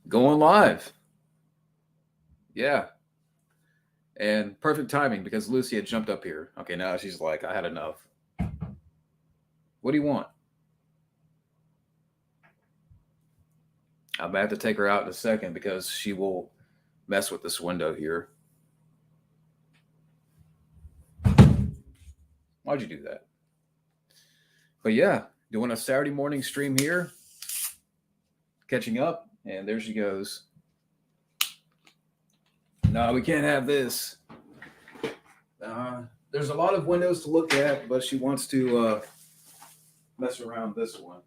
Going live. Yeah. And perfect timing because Lucy had jumped up here. Okay, now she's like, I had enough. What do you want? I'm about to take her out in a second because she will mess with this window here. Why'd you do that? But yeah, doing a Saturday morning stream here, catching up, and there she goes. No, we can't have this. There's a lot of windows to look at, but she wants to mess around this one.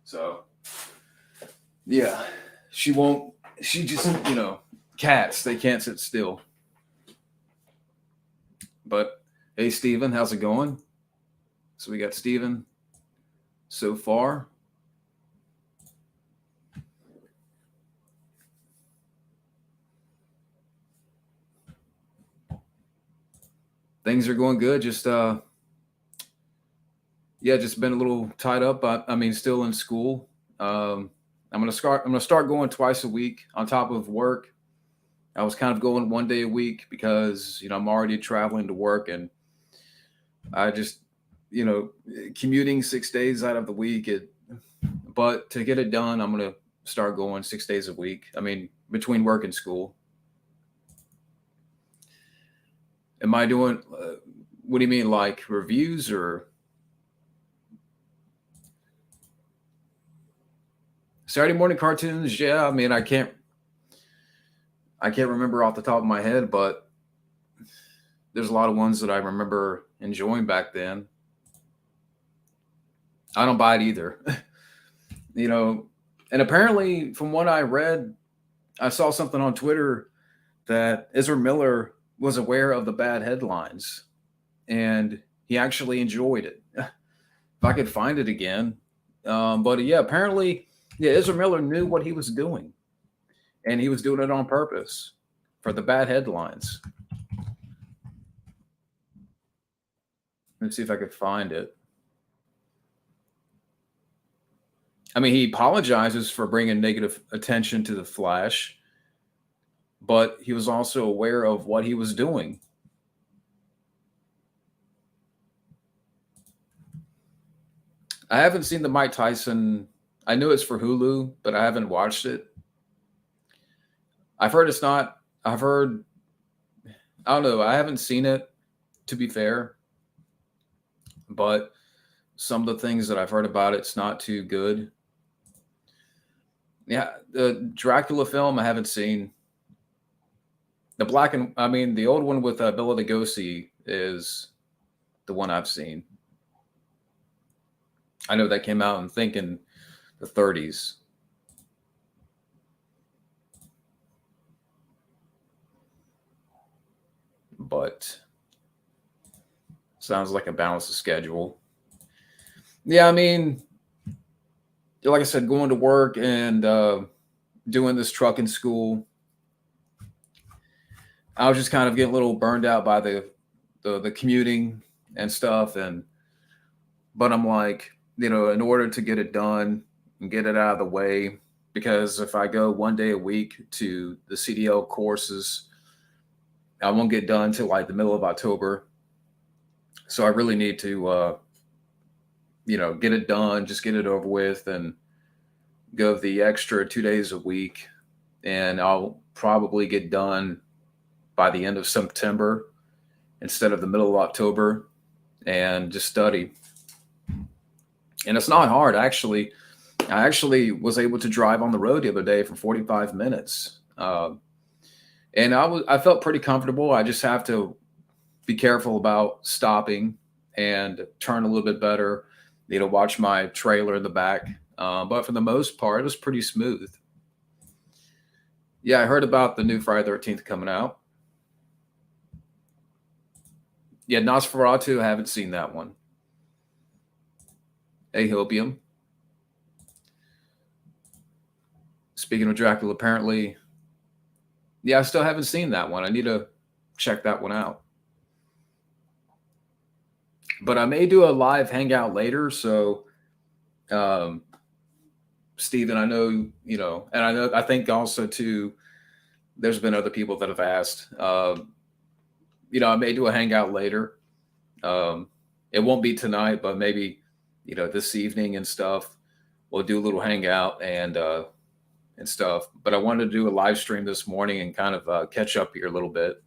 So, yeah, she won't. She just, cats, they can't sit still. But hey, Steven, how's it going? So we got Steven so far. Things are going good. Just just been a little tied up. I mean, still in school. I'm gonna start going twice a week on top of work. I was kind of going one day a week because I'm already traveling to work, and I just you know commuting 6 days out of the week. But to get it done, I'm gonna start going 6 days a week. I mean, between work and school. Am I doing? What do you mean, like reviews or Saturday morning cartoons? Yeah, I mean, I can't remember off the top of my head, but there's a lot of ones that I remember enjoying back then. I don't buy it either. you know, and apparently, from what I read, I saw something on Twitter that Ezra Miller was aware of the bad headlines and he actually enjoyed it. If I could find it again. But yeah, apparently, yeah, Ezra Miller knew what he was doing and he was doing it on purpose for the bad headlines. Let's see if I could find it. I mean, he apologizes for bringing negative attention to the Flash, but he was also aware of what he was doing. I haven't seen the Mike Tyson. I knew it's for Hulu, but I haven't watched it. I've heard it's not. I've heard. I don't know. I haven't seen it, to be fair, but some of the things that I've heard about it's not too good. Yeah, the Dracula film I haven't seen. I mean, the old one with Bela Lugosi is the one I've seen. I know that came out in thinking the 30s. But sounds like a balanced schedule. Yeah, I mean, like I said, going to work and doing this trucking school, I was just kind of getting a little burned out by the commuting and stuff. But I'm like, in order to get it done and get it out of the way, because if I go one day a week to the CDL courses, I won't get done till like the middle of October. So I really need to, get it done, just get it over with, and go the extra 2 days a week. And I'll probably get done by the end of September instead of the middle of October and just study. And it's not hard, actually. I actually was able to drive on the road the other day for 45 minutes. And I felt pretty comfortable. I just have to be careful about stopping and turn a little bit better, watch my trailer in the back. But for the most part, it was pretty smooth. Yeah, I heard about the new Friday 13th coming out. Yeah, Nosferatu, I haven't seen that one. Ahopium. Speaking of Dracula, apparently, yeah, I still haven't seen that one. I need to check that one out. But I may do a live hangout later. So, um, Steven, I know, and I think also too, there's been other people that have asked, I may do a hangout later. Um, it won't be tonight, but maybe, this evening and stuff. We'll do a little hangout and stuff. But I wanted to do a live stream this morning and kind of catch up here a little bit.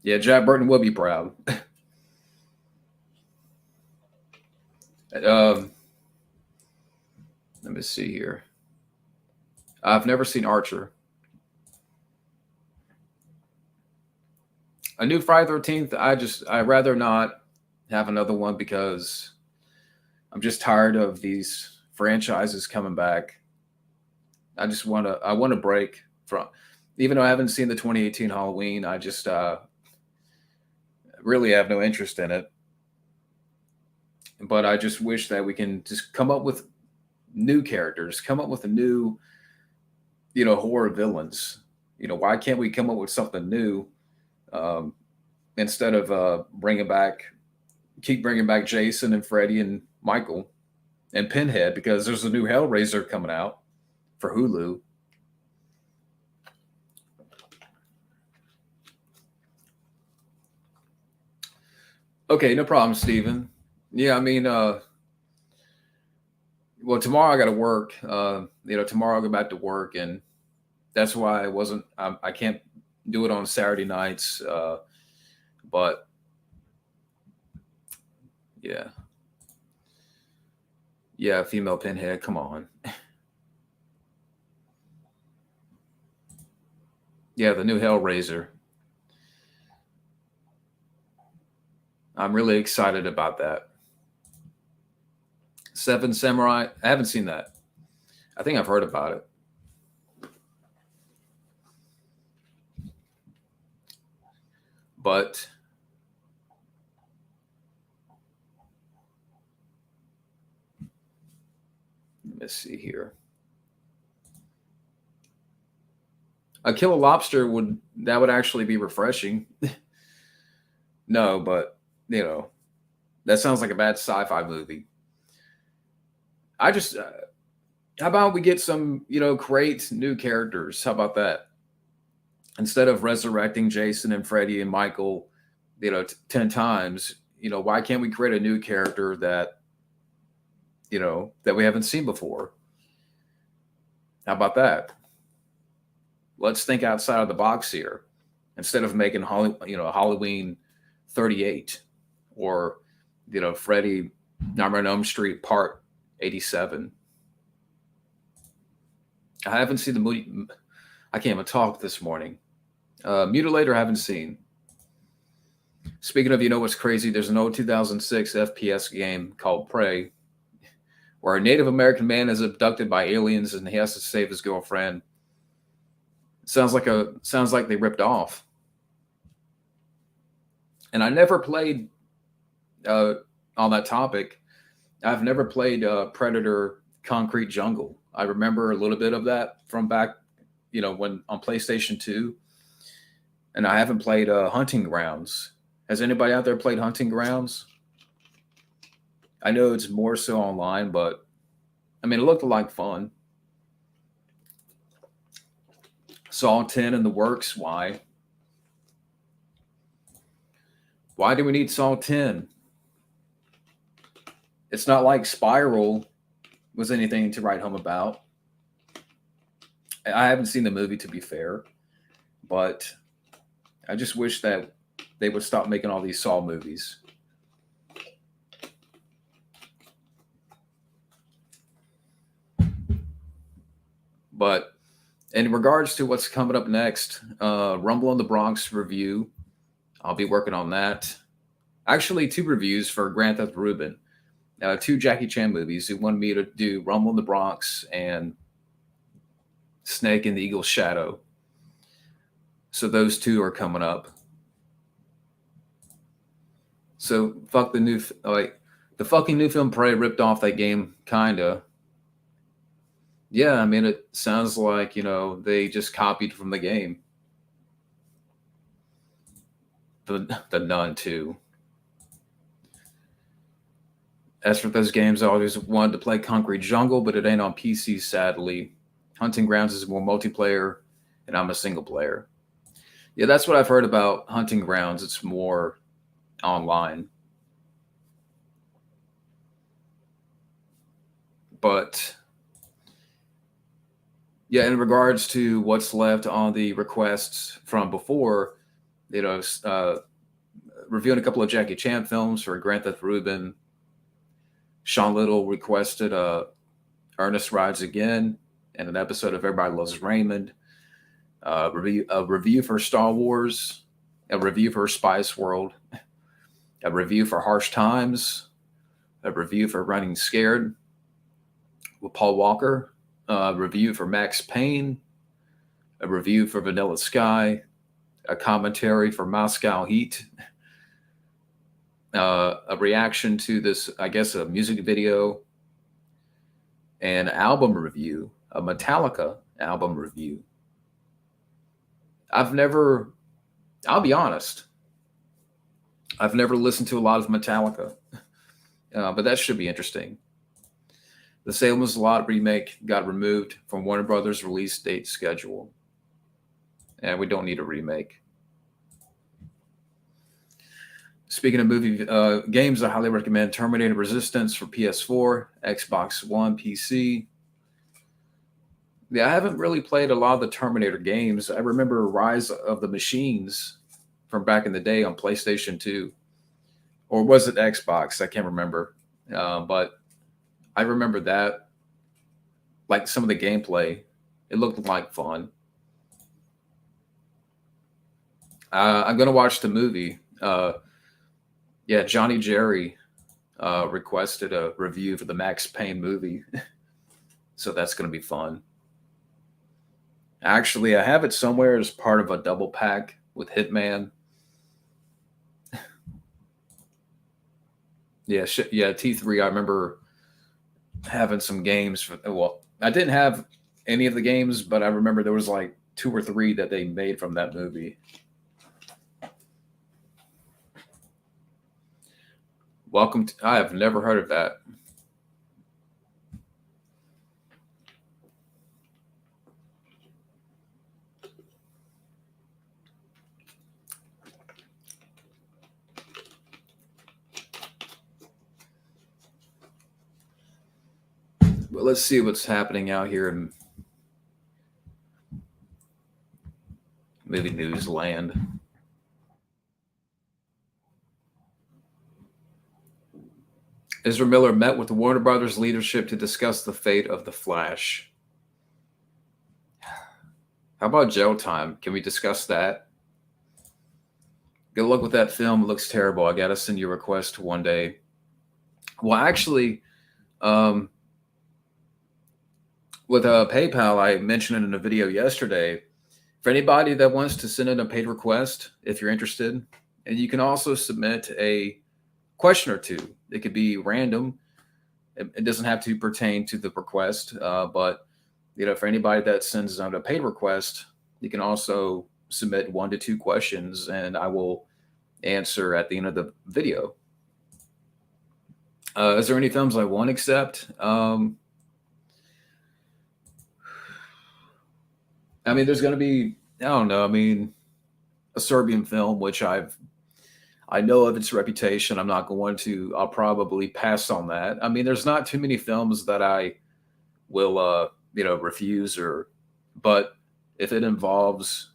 Yeah, Jack Burton will be proud. um, Let me see here. I've never seen Archer. A new Friday 13th. I'd rather not have another one because I'm just tired of these franchises coming back. I want to break from, even though I haven't seen the 2018 Halloween, I just really have no interest in it. But I just wish that we can just come up with new characters, come up with a new, horror villains. Why can't we come up with something new um, instead of keep bringing back Jason and Freddy and Michael and Pinhead, because there's a new Hellraiser coming out for Hulu. Okay, no problem, Steven. Yeah, I mean, well, tomorrow I got to work. Tomorrow I'll go back to work, and that's why I can't do it on Saturday nights. But yeah, yeah, female Pinhead, come on. Yeah, the new Hellraiser. I'm really excited about that. Seven Samurai. I haven't seen that. I think I've heard about it. But let's see here. A kill a lobster would actually be refreshing. No, but that sounds like a bad sci-fi movie. I just how about we get some great new characters? How about that? Instead of resurrecting Jason and Freddy and Michael, 10 times, why can't we create a new character that we haven't seen before? How about that? Let's think outside of the box here. Instead of making Halloween 38 or Freddy Nightmare on Elm Street Part 87. I haven't seen the movie. I can't even talk this morning. Mutilator I haven't seen. Speaking of, what's crazy? There's an old 2006 FPS game called Prey, where a Native American man is abducted by aliens and he has to save his girlfriend. Sounds like they ripped off. And I never played on that topic. I've never played Predator Concrete Jungle. I remember a little bit of that from back, when on PlayStation 2. And I haven't played Hunting Grounds. Has anybody out there played Hunting Grounds? I know it's more so online, but I mean, it looked like fun. Saw 10 in the works. Why? Why do we need Saw 10? It's not like Spiral was anything to write home about. I haven't seen the movie, to be fair, but I just wish that they would stop making all these Saw movies. But in regards to what's coming up next, Rumble in the Bronx review, I'll be working on that. Actually, 2 reviews for Grand Theft Ruben. 2 Jackie Chan movies. He wanted me to do Rumble in the Bronx and Snake in the Eagle's Shadow. So those 2 are coming up. So fuck the fucking new film Prey ripped off that game, kinda. Yeah, I mean, it sounds like, they just copied from the game. the Nun too. As for those games, I always wanted to play Concrete Jungle, but it ain't on PC, sadly. Hunting Grounds is more multiplayer, and I'm a single player. Yeah, that's what I've heard about Hunting Grounds. It's more online. But yeah, in regards to what's left on the requests from before, you know, reviewing a couple of Jackie Chan films for Grand Theft Ruben. Sean Little requested Ernest Rides Again and an episode of Everybody Loves Raymond. A review for Star Wars, a review for Spice World, a review for Harsh Times, a review for Running Scared with Paul Walker, a review for Max Payne, a review for Vanilla Sky, a commentary for Moscow Heat, a reaction to this, I guess, a music video, an album review, a Metallica album review. I'll be honest, I've never listened to a lot of Metallica, but that should be interesting. The Salem's Lot remake got removed from Warner Brothers' release date schedule, and we don't need a remake. Speaking of movie games, I highly recommend Terminator Resistance for PS4, Xbox One, PC. Yeah, I haven't really played a lot of the Terminator games. I remember Rise of the Machines from back in the day on PlayStation 2. Or was it Xbox? I can't remember. But I remember that. Like some of the gameplay. It looked like fun. I'm going to watch the movie. Yeah, Johnny Jerry requested a review for the Max Payne movie. So that's going to be fun. Actually, I have it somewhere as part of a double pack with Hitman. Yeah, yeah, T3. I remember having some games for. Well, I didn't have any of the games, but I remember there was like 2 or 3 that they made from that movie. Welcome to. I have never heard of that. But let's see what's happening out here in movie news land. Ezra Miller met with the Warner Brothers leadership to discuss the fate of The Flash. How about Jail Time? Can we discuss that? Good luck with that film. It looks terrible. I got to send you a request one day. Well, actually, with PayPal, I mentioned it in a video yesterday. For anybody that wants to send in a paid request, if you're interested, and you can also submit a question or two. It could be random. It doesn't have to pertain to the request, but for anybody that sends out a paid request, you can also submit 1 to 2 questions, and I will answer at the end of the video. Is there any films I won't accept? I mean, there's going to be, I don't know. I mean, a Serbian film, which I know of its reputation. I'll probably pass on that. I mean, there's not too many films that I will, refuse but if it involves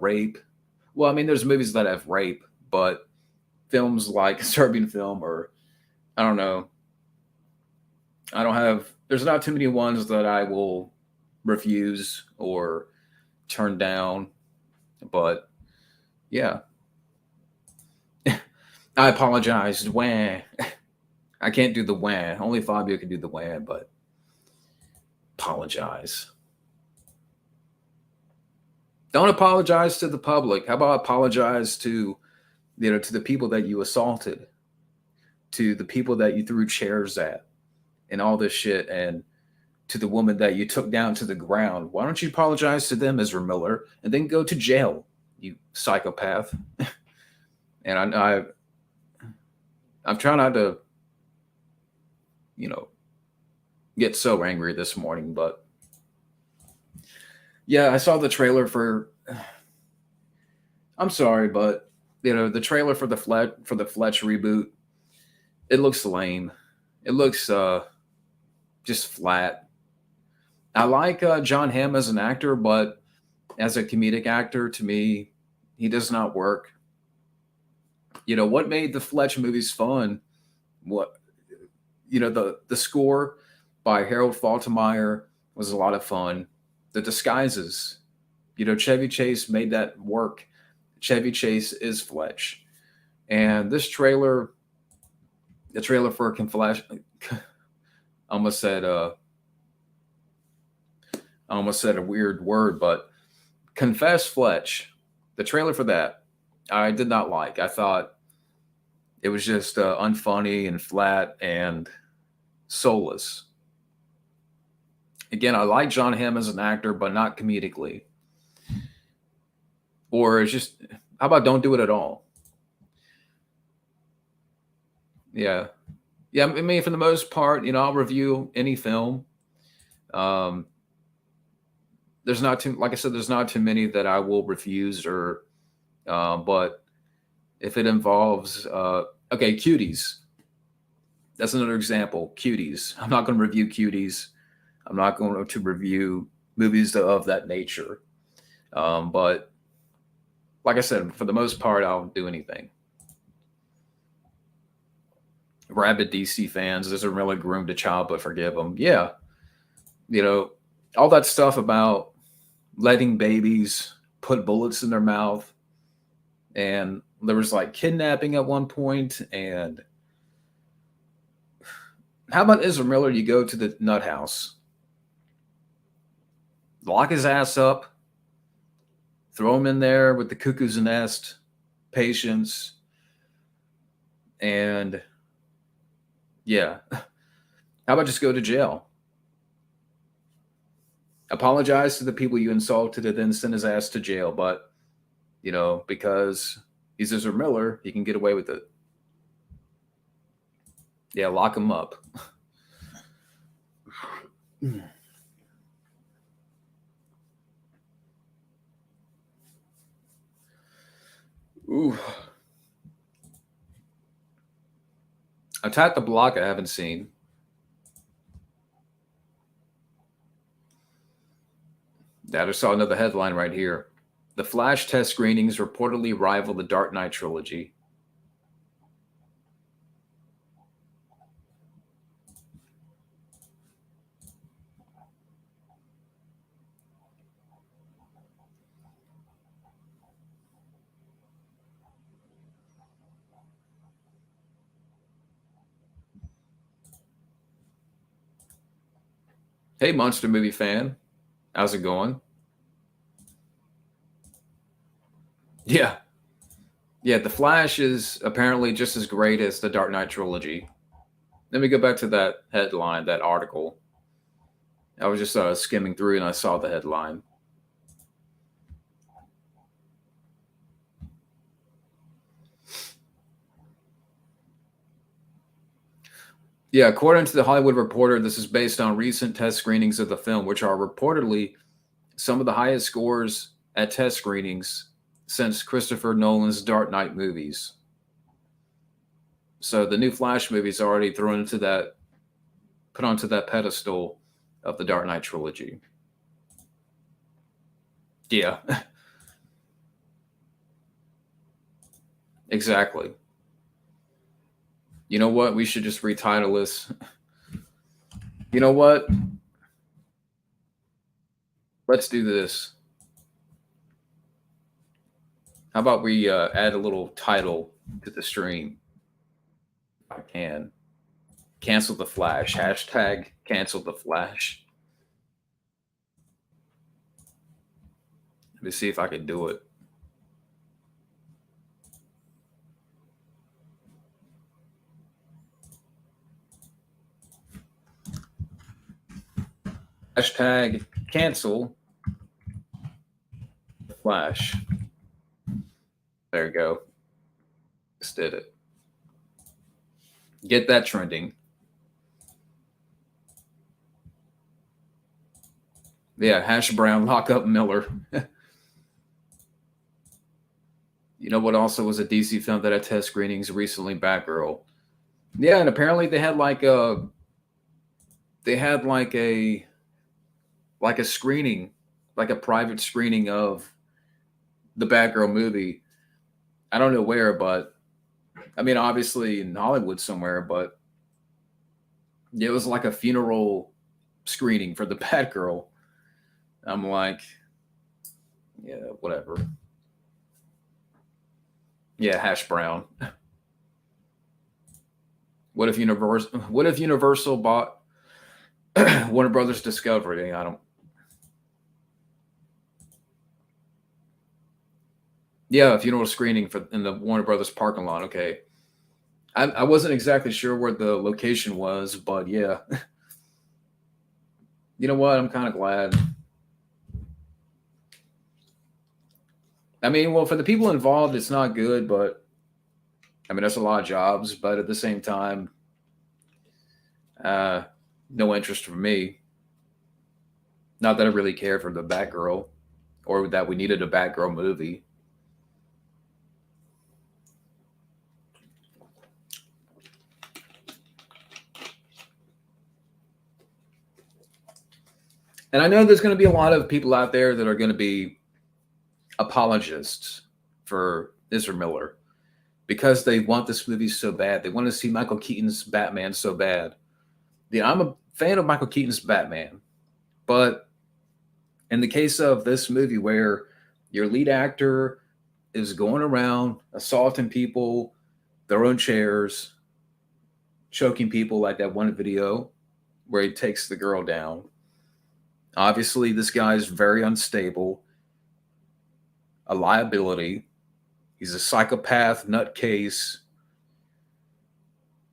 rape, well, I mean, there's movies that have rape, but films like a Serbian film or I don't know. There's not too many ones that I will refuse or turn down, but yeah. I apologize. Wah. I can't do the wah. Only Fabio can do the wah, but apologize. Don't apologize to the public. How about apologize to the people that you assaulted, to the people that you threw chairs at and all this shit, and to the woman that you took down to the ground. Why don't you apologize to them, Ezra Miller, and then go to jail, you psychopath? And I'm trying not to, you know, get so angry this morning, but yeah, I saw the trailer for. I'm sorry, but the trailer for the Fletch reboot. It looks lame. It looks just flat. I like John Hamm as an actor, but as a comedic actor, to me, he does not work. What made the Fletch movies fun? What the score by Harold Faltermeyer was a lot of fun. The disguises, Chevy Chase made that work. Chevy Chase is Fletch, and this trailer, the trailer for Flash, almost said I almost said a weird word, but Confess Fletch, the trailer for that, I did not like. I thought it was just unfunny and flat and soulless. Again, I like John Hamm as an actor, but not comedically. Or it's just, how about don't do it at all? Yeah. Yeah, I mean, for the most part, I'll review any film. Um, there's not too, like I said, there's not too many that I will refuse but if it involves, okay, Cuties. That's another example. Cuties. I'm not going to review Cuties. I'm not going to review movies of that nature. But like I said, for the most part, I'll do anything. Rabid DC fans, doesn't really groomed a child, but forgive them. Yeah, all that stuff about letting babies put bullets in their mouth, and there was like kidnapping at one point. And how about Ezra Miller? You go to the nut house, lock his ass up, throw him in there with the cuckoo's nest, patience, and yeah. How about just go to jail? Apologize to the people you insulted and then send his ass to jail. But, because he's Ezra Miller, he can get away with it. Yeah, lock him up. Ooh. Attack the Block I haven't seen. I just saw another headline right here. The Flash test screenings reportedly rival the Dark Knight trilogy. Hey, monster movie fan. How's it going? Yeah. Yeah, The Flash is apparently just as great as the Dark Knight trilogy. Let me go back to that headline, that article. I was just skimming through and I saw the headline. Yeah, according to the Hollywood Reporter, this is based on recent test screenings of the film, which are reportedly some of the highest scores at test screenings since Christopher Nolan's Dark Knight movies. So the new Flash movie is already put onto that pedestal of the Dark Knight trilogy. Yeah, exactly. You know what? We should just retitle this. You know what? Let's do this. How about we add a little title to the stream? If I can. Cancel the Flash. Hashtag cancel the Flash. Let me see if I can do it. Hashtag cancel the Flash. There you go. did it. Get that trending. Yeah, Hash Brown, lock up Miller. You know what also was a DC film that had test screenings recently? Batgirl. Yeah, and apparently they had like a screening, like a private screening of the Batgirl movie. I don't know where, but I mean, obviously in Hollywood somewhere, but it was like a funeral screening for the Batgirl. I'm like, yeah, whatever. Yeah, Hash Brown. What if Universal bought Warner Brothers Discovery? I don't. Yeah, a funeral screening for in the Warner Brothers parking lot. Okay, I wasn't exactly sure where the location was, but yeah, you know what? I'm kind of glad. I mean, well, for the people involved, it's not good, but I mean, that's a lot of jobs. But at the same time, uh, no interest for me. Not that I really cared for the Batgirl, or that we needed a Batgirl movie. And I know there's going to be a lot of people out there that are going to be apologists for Ezra Miller because they want this movie so bad. They want to see Michael Keaton's Batman so bad. Yeah, I'm a fan of Michael Keaton's Batman, but in the case of this movie where your lead actor is going around assaulting people, throwing chairs, choking people like that one video where he takes the girl down. Obviously, this guy is very unstable, a liability. He's a psychopath nutcase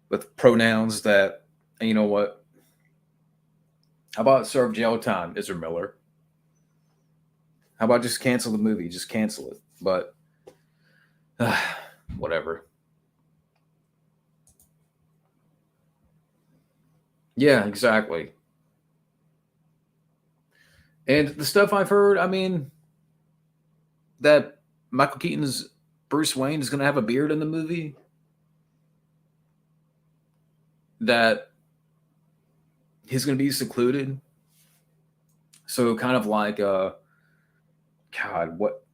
with pronouns that, and you know what? How about serve jail time, Ezra Miller? How about just cancel the movie? Just cancel it. But whatever. Yeah, exactly. And the stuff I've heard, I mean, that Michael Keaton's Bruce Wayne is going to have a beard in the movie. That he's going to be secluded. So kind of like, God, what,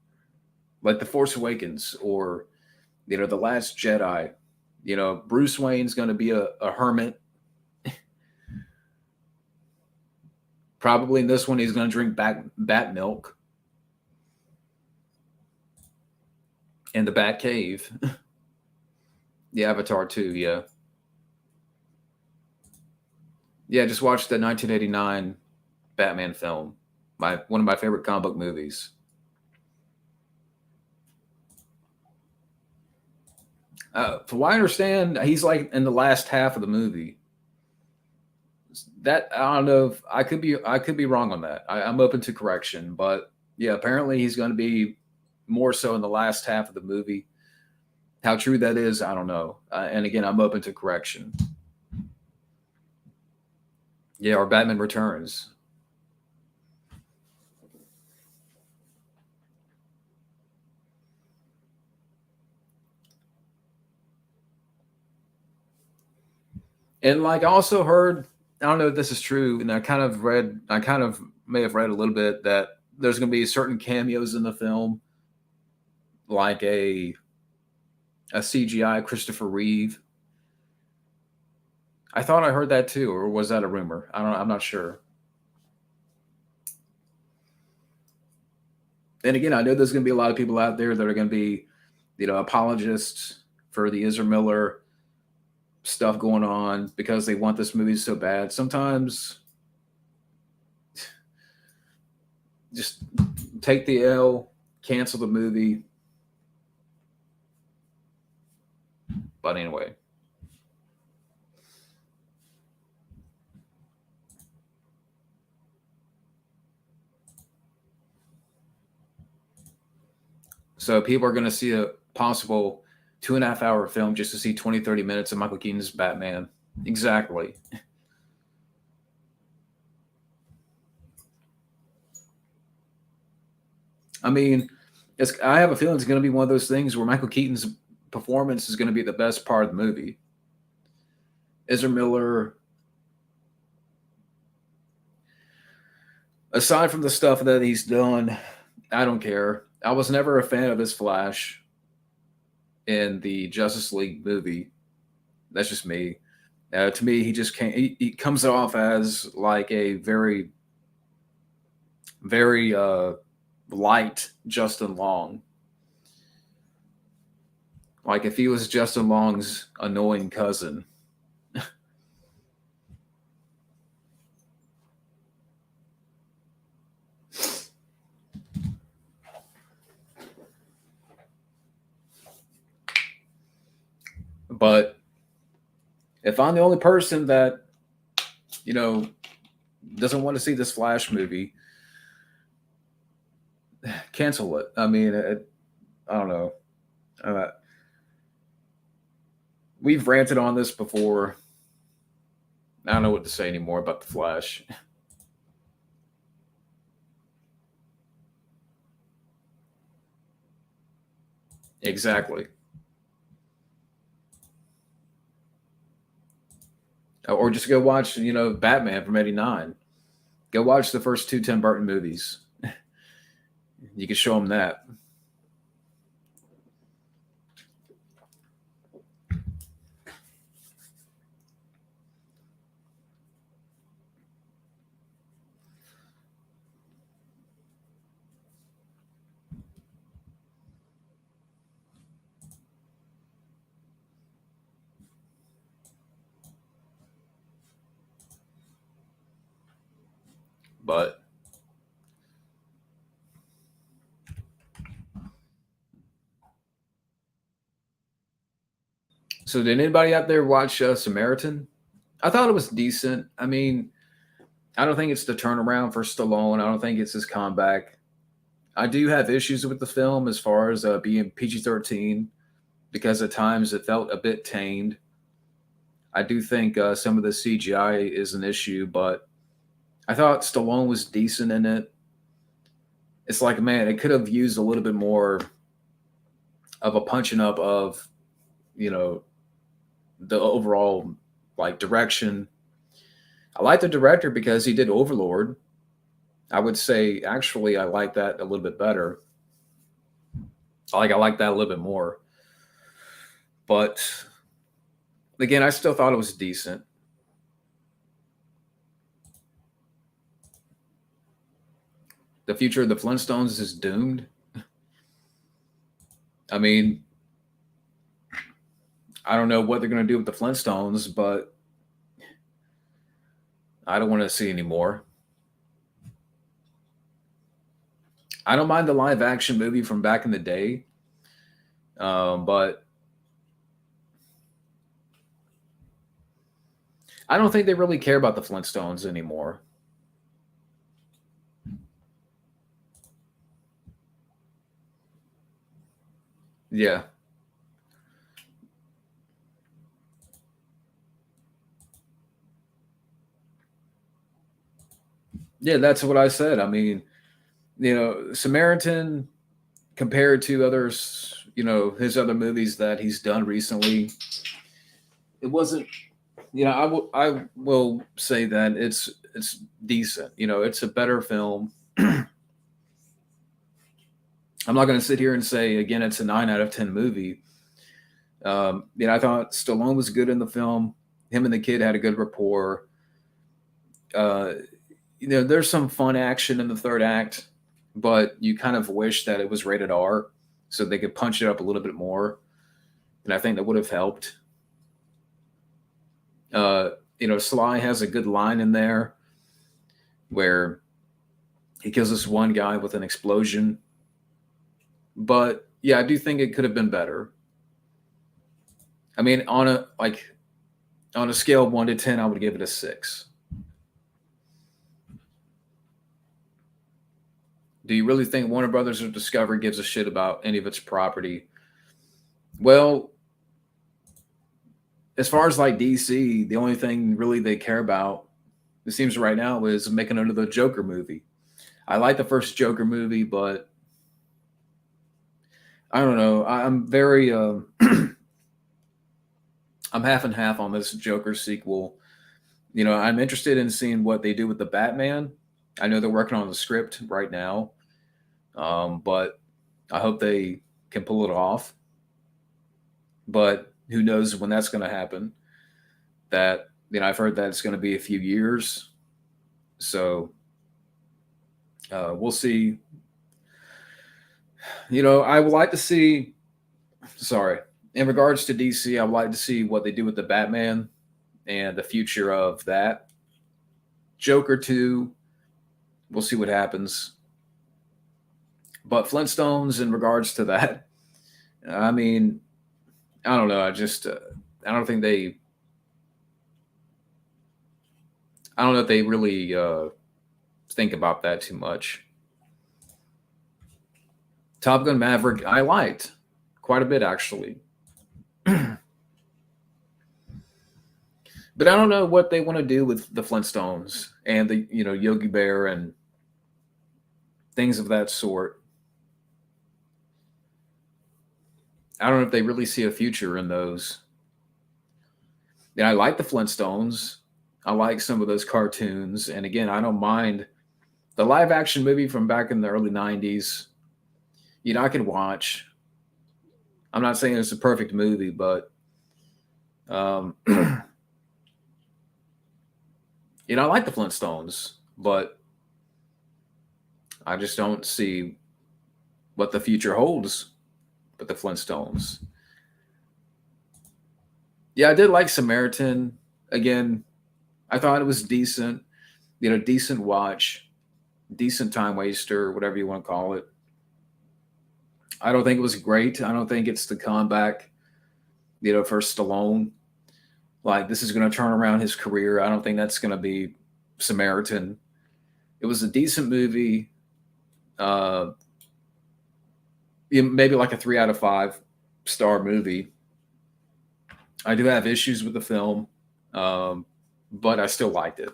like The Force Awakens or, The Last Jedi. Bruce Wayne's going to be a hermit. Probably in this one, he's going to drink bat milk in the Bat Cave. The Avatar 2, yeah. Yeah, just watched the 1989 Batman film. One of my favorite comic book movies. From what I understand, he's like in the last half of the movie. That I don't know if I could be wrong on that. I'm open to correction, but yeah, apparently he's going to be more so in the last half of the movie. How true that is, I don't know. And again, I'm open to correction. Yeah, or Batman Returns. And like I also heard, I don't know if this is true, and I kind of may have read a little bit that there's going to be certain cameos in the film, like a CGI Christopher Reeve. I thought I heard that too, or was that a rumor? I don't. I'm not sure. And again, I know there's going to be a lot of people out there that are going to be, apologists for the Ezra Miller stuff going on because they want this movie so bad. Sometimes just take the L, cancel the movie. But anyway. So people are going to see a possible 2.5 hour film just to see 20, 30 minutes of Michael Keaton's Batman. Exactly. I mean, I have a feeling it's going to be one of those things where Michael Keaton's performance is going to be the best part of the movie. Ezra Miller, aside from the stuff that he's done, I don't care. I was never a fan of his Flash in the Justice League movie. That's just me. To me, he just can't. He comes off as like a very, very light Justin Long. Like if he was Justin Long's annoying cousin. But if I'm the only person that, you know, doesn't want to see this Flash movie, cancel it. I mean, I don't know. Uh, we've ranted on this before. I don't know what to say anymore about the Flash. Exactly. Or just go watch, Batman from '89. Go watch the first two Tim Burton movies. You can show them that. But so, did anybody out there watch Samaritan? I thought it was decent. I mean, I don't think it's the turnaround for Stallone. I don't think it's his comeback. I do have issues with the film as far as being PG-13 because at times it felt a bit tamed. I do think some of the CGI is an issue, but I thought Stallone was decent in it. It's like, man, it could have used a little bit more of a punching up of, you know, the overall like direction. I like the director because he did Overlord. I would say actually I like that a little bit better. I like that a little bit more. But again, I still thought it was decent. The future of the Flintstones is doomed. I mean, I don't know what they're going to do with the Flintstones, but I don't want to see anymore. I don't mind the live action movie from back in the day, but I don't think they really care about the Flintstones anymore. Yeah. Yeah, that's what I said. I mean, Samaritan compared to others, his other movies that he's done recently, it wasn't, I will say that it's decent. It's a better film. I'm not going to sit here and say again it's a 9 out of 10 movie. I thought Stallone was good in the film. Him and the kid had a good rapport. Uh, there's some fun action in the third act, but you kind of wish that it was rated R so they could punch it up a little bit more. And I think that would have helped. Sly has a good line in there where he kills this one guy with an explosion. But yeah, I do think it could have been better. I mean, on a scale of 1 to 10, I would give it a 6. Do you really think Warner Brothers or Discovery gives a shit about any of its property? Well, as far as like DC, the only thing really they care about, it seems right now, is making another Joker movie. I like the first Joker movie, but I don't know. I'm very I'm half and half on this Joker sequel. I'm interested in seeing what they do with the Batman. I know they're working on the script right now, but I hope they can pull it off. But who knows when that's going to happen? That I've heard that it's going to be a few years, so we'll see. I would like to see. Sorry, in regards to DC, I would like to see what they do with the Batman and the future of that. Joker 2, we'll see what happens. But Flintstones, in regards to that, I mean, I don't know. I don't think they, I don't know if they really think about that too much. Top Gun Maverick, I liked quite a bit actually. But I don't know what they want to do with the Flintstones and the Yogi Bear and things of that sort. I don't know if they really see a future in those. Yeah, I like the Flintstones. I like some of those cartoons, and again, I don't mind the live action movie from back in the early '90s. I can watch. I'm not saying it's a perfect movie, but I like the Flintstones, but I just don't see what the future holds with the Flintstones. Yeah, I did like Samaritan. Again, I thought it was decent. Decent watch, decent time waster, whatever you want to call it. I don't think it was great. I don't think it's the comeback, for Stallone. Like, this is going to turn around his career. I don't think that's going to be Samaritan. It was a decent movie. Uh, maybe like a 3 out of 5 star movie. I do have issues with the film, but I still liked it.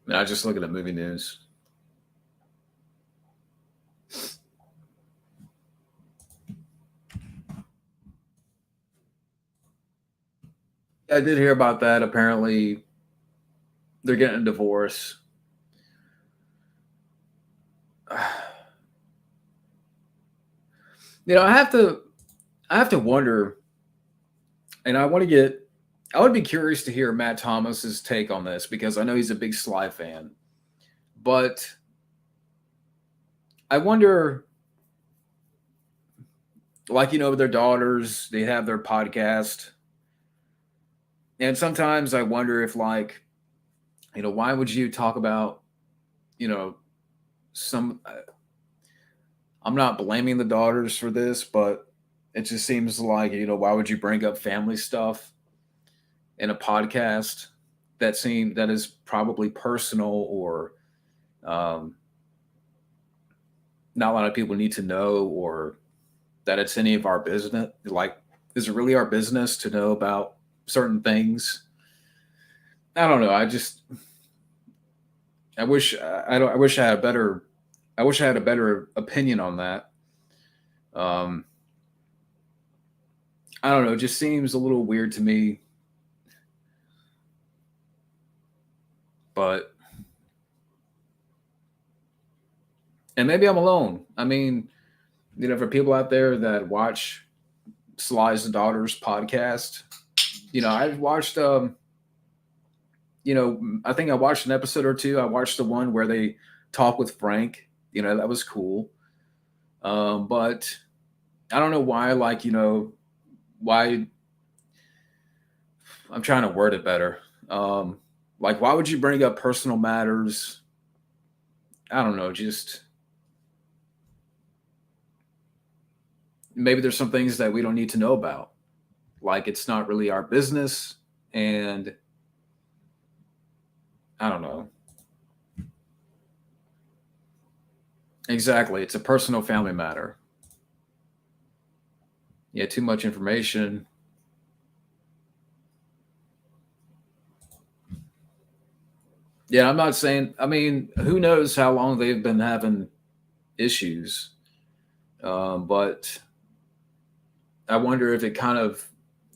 I just look at the movie news. I did hear about that. Apparently, they're getting a divorce. I have to wonder, and I would be curious to hear Matt Thomas's take on this because I know he's a big Sly fan. But I wonder, like, with their daughters, they have their podcast. And sometimes I wonder if, like, why would you talk about, you know, some, I'm not blaming the daughters for this, but it just seems like, why would you bring up family stuff in a podcast that is probably personal or um, not a lot of people need to know, or that it's any of our business. Like, is it really our business to know about certain things? I don't know. I wish I don't. I wish I had a better. I wish I had a better opinion on that. Um, I don't know. It just seems a little weird to me, but and maybe I'm alone. I mean, for people out there that watch Sly's daughter's podcast. I watched I think I watched an episode or two. I watched the one where they talk with Frank. That was cool. But I don't know why, like, why I'm trying to word it better. Like, why would you bring up personal matters? I don't know, just maybe there's some things that we don't need to know about. Like, it's not really our business. And I don't know. Exactly. It's a personal family matter. Yeah, too much information. Yeah, I'm not saying, I mean, who knows how long they've been having issues. But I wonder if it kind of,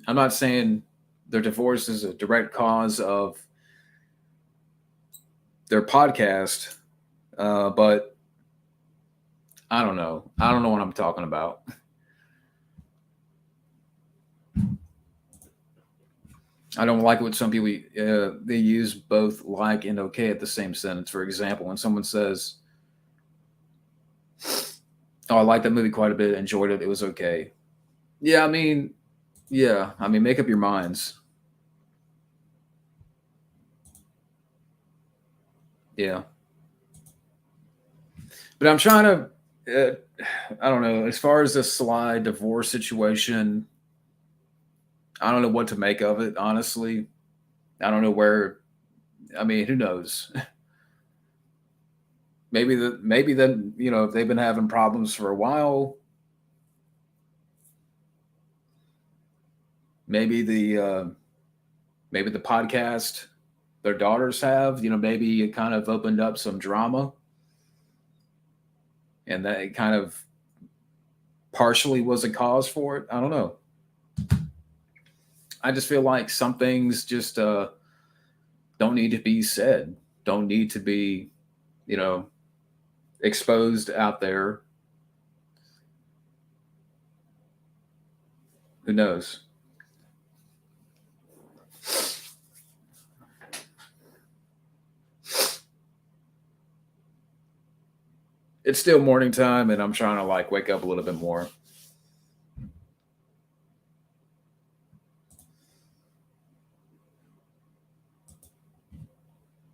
I'm not saying their divorce is a direct cause of their podcast, but I don't know. I don't know what I'm talking about. I don't like what some people they use both like and okay at the same sentence. For example, when someone says, "Oh, I liked that movie quite a bit, enjoyed it, it was okay." Yeah, I mean, yeah, I mean, make up your minds. Yeah, but I'm trying to. I don't know. As far as the Sly divorce situation, I don't know what to make of it. Honestly, I don't know where. I mean, who knows? Maybe then if they've been having problems for a while, maybe the podcast their daughters have, maybe it kind of opened up some drama, and that it kind of partially was a cause for it. I don't know. I just feel like some things just don't need to be said, don't need to be, you know, exposed out there. Who knows? It's still morning time, and I'm trying to like wake up a little bit more.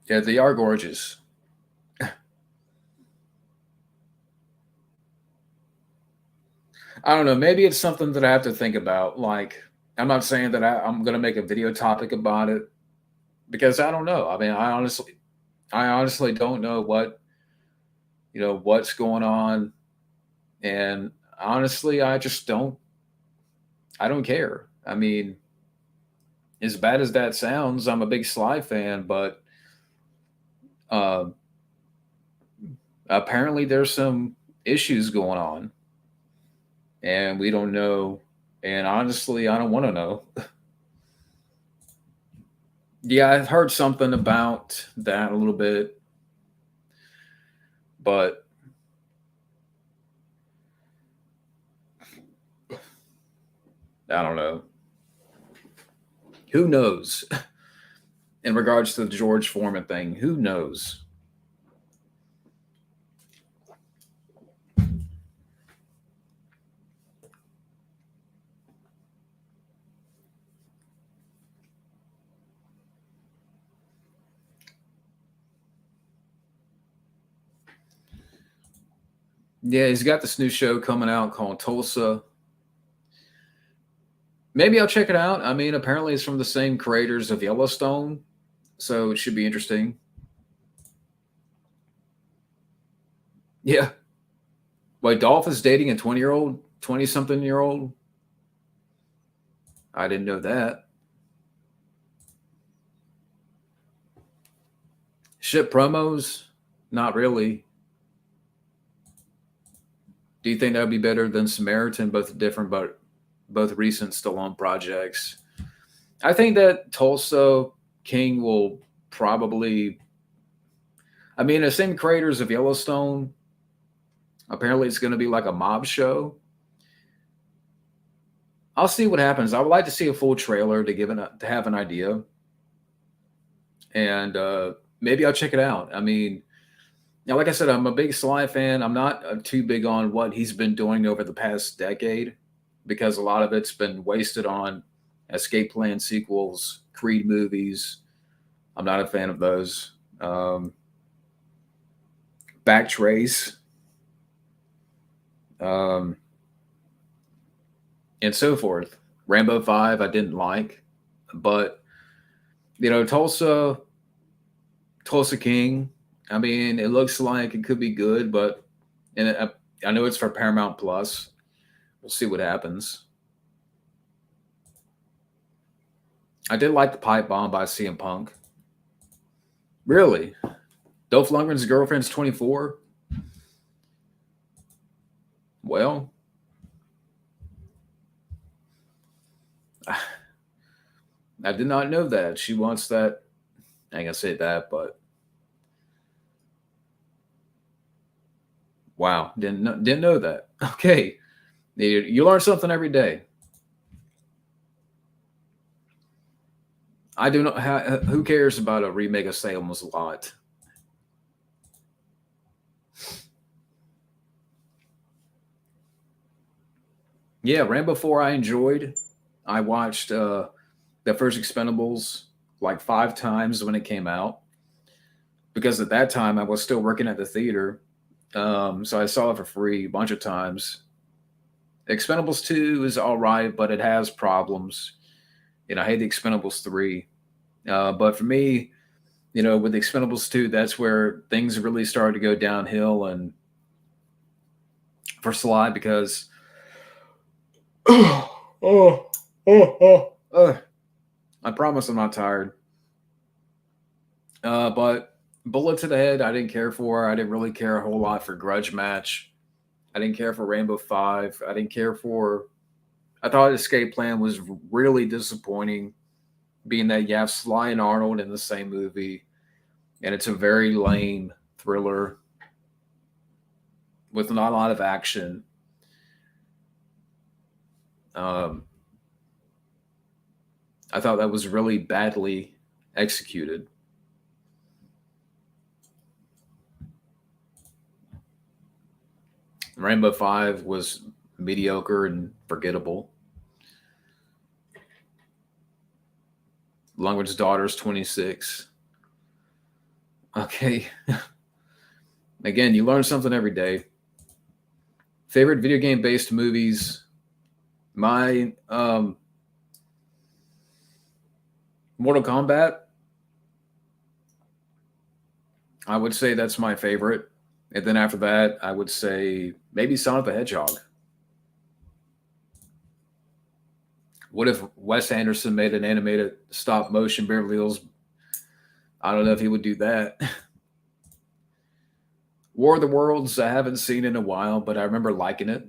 Yeah, they are gorgeous. I don't know. Maybe it's something that I have to think about. Like, I'm not saying that I'm going to make a video topic about it because I don't know. I mean, I honestly don't know what's going on, and honestly, I just don't. I don't care. I mean, as bad as that sounds, I'm a big Sly fan, but uh, apparently there's some issues going on, and we don't know. And honestly, I don't want to know. Yeah, I've heard something about that a little bit, but I don't know. Who knows? In regards to the George Foreman thing, who knows? Yeah, he's got this new show coming out called Tulsa. Maybe I'll check it out. I mean, apparently it's from the same creators of Yellowstone, so it should be interesting. Yeah. Wait, Dolph is dating a 20-year-old, 20 something year old? I didn't know that. Ship promos? Not really. Do you think that would be better than Samaritan? Both different, but both recent Stallone projects. I think that Tulsa King will probably. I mean, the same creators of Yellowstone. Apparently, it's going to be like a mob show. I'll see what happens. I would like to see a full trailer to to have an idea, and maybe I'll check it out. I mean, now, like I said, I'm a big Sly fan. I'm not too big on what he's been doing over the past decade because a lot of it's been wasted on escape plan sequels, Creed movies. I'm not a fan of those. Um, Backtrace, um, and so forth. Rambo 5, I didn't like, but Tulsa King. I mean, it looks like it could be good, but and I know it's for Paramount Plus. We'll see what happens. I did like the pipe bomb by CM Punk. Really, Dolph Lundgren's girlfriend's 24. Well, I did not know that she wants that. I ain't gonna say that, but wow, didn't know that. Okay, you learn something every day. I do not. Who cares about a remake of Salem's Lot? Yeah, Rambo 4 I enjoyed. I watched the first Expendables like 5 times when it came out because at that time I was still working at the theater. So I saw it for free a bunch of times. Expendables 2 is all right, but it has problems. I hate the Expendables 3. But for me, with the Expendables 2, that's where things really started to go downhill and for Sly because oh, oh, I promise I'm not tired. But Bullet to the Head, I didn't care for. I didn't really care a whole lot for Grudge Match. I didn't care for Rainbow 5. I didn't care for. I thought Escape Plan was really disappointing, being that you have Sly and Arnold in the same movie, and it's a very lame thriller with not a lot of action. Um, I thought that was really badly executed. Rainbow 5 was mediocre and forgettable. Lundgren's daughter's 26. Okay. Again, you learn something every day. Favorite video game based movies. My Mortal Kombat. I would say that's my favorite. And then after that, I would say maybe Sonic the Hedgehog. What if Wes Anderson made an animated stop motion Beverly Hills? I don't know if he would do that. War of the Worlds, I haven't seen in a while, but I remember liking it.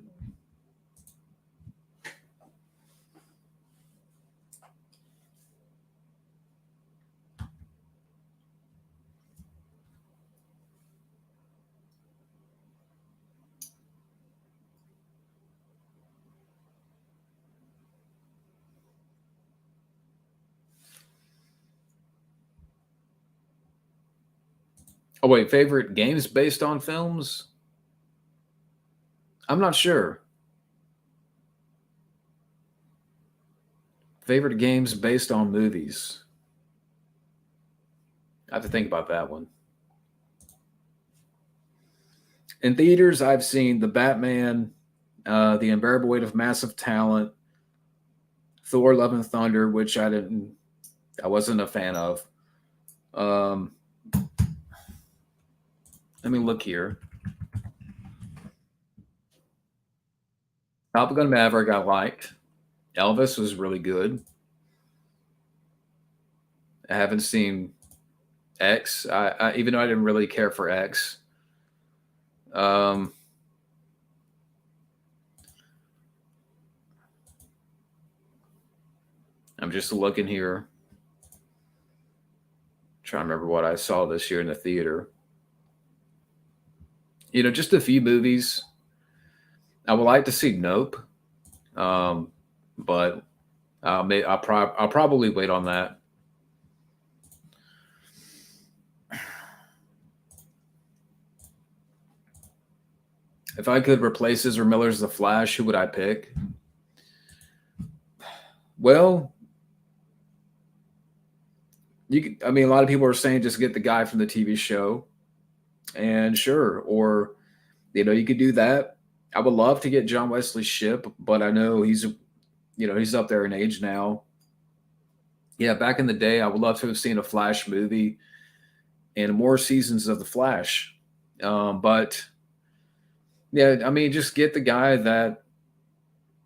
Oh, wait, favorite games based on films? I'm not sure. Favorite games based on movies? I have to think about that one. In theaters, I've seen The Batman, The Unbearable Weight of Massive Talent, Thor: Love and Thunder, which I wasn't a fan of. Um, Let me look here. Top Gun Maverick, I liked. Elvis was really good. I haven't seen X. Even though I didn't really care for X. Um, I'm just looking here, trying to remember what I saw this year in the theater. Just a few movies. I would like to see Nope. Um, but I'll probably wait on that. If I could replace Ezra Miller as the Flash, who would I pick? Well, I mean, a lot of people are saying just get the guy from the TV show, and sure, or you could do that. I would love to get John Wesley Shipp, but I know he's up there in age now. Yeah, back in the day, I would love to have seen a Flash movie and more seasons of the Flash. But yeah, I mean, just get the guy that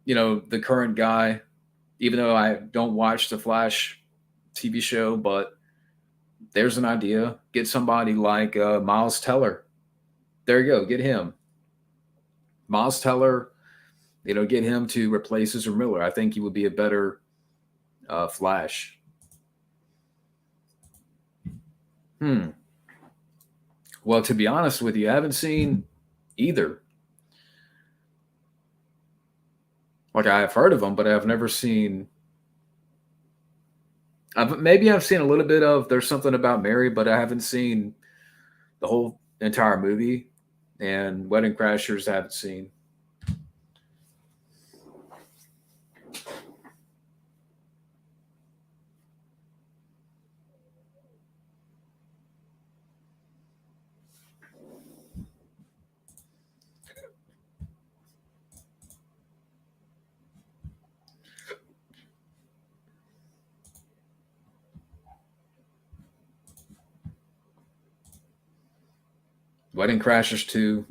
the current guy. Even though I don't watch the Flash TV show, but there's an idea. Get somebody like Miles Teller. There you go. Get him. Miles Teller, get him to replace Ezra Miller. I think he would be a better Flash. Hmm. Well, to be honest with you, I haven't seen either. Like I've heard of them, but I've never seen. Maybe I've seen a little bit of "There's Something About Mary," but I haven't seen the whole entire movie. And Wedding Crashers, I haven't seen. Wedding Crashers 2,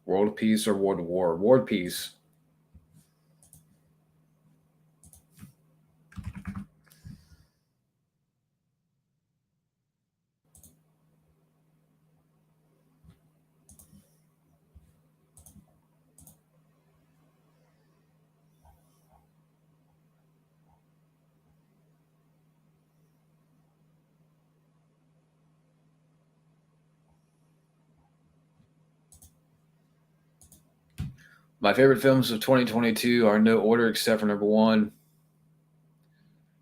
World Peace or World War? World Peace. My favorite films of 2022 are no order except for number one,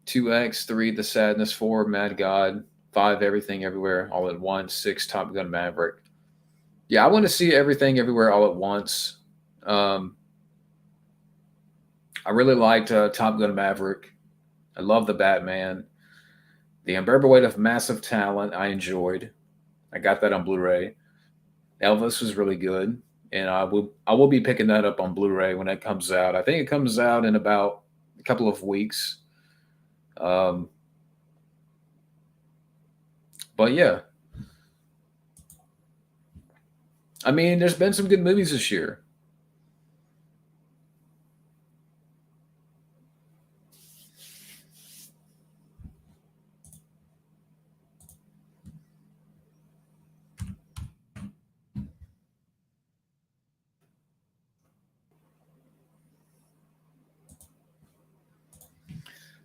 2X, 3, The Sadness, 4, Mad God, 5, Everything Everywhere All at Once, 6, Top Gun Maverick. Yeah, I want to see Everything Everywhere All at Once. Um, I really liked Top Gun Maverick. I love the Batman. The Unbearable Weight of Massive Talent, I enjoyed. I got that on Blu-ray. Elvis was really good, and I will be picking that up on Blu-ray when it comes out. I think it comes out in about a couple of weeks. Um, but yeah, I mean, there's been some good movies this year.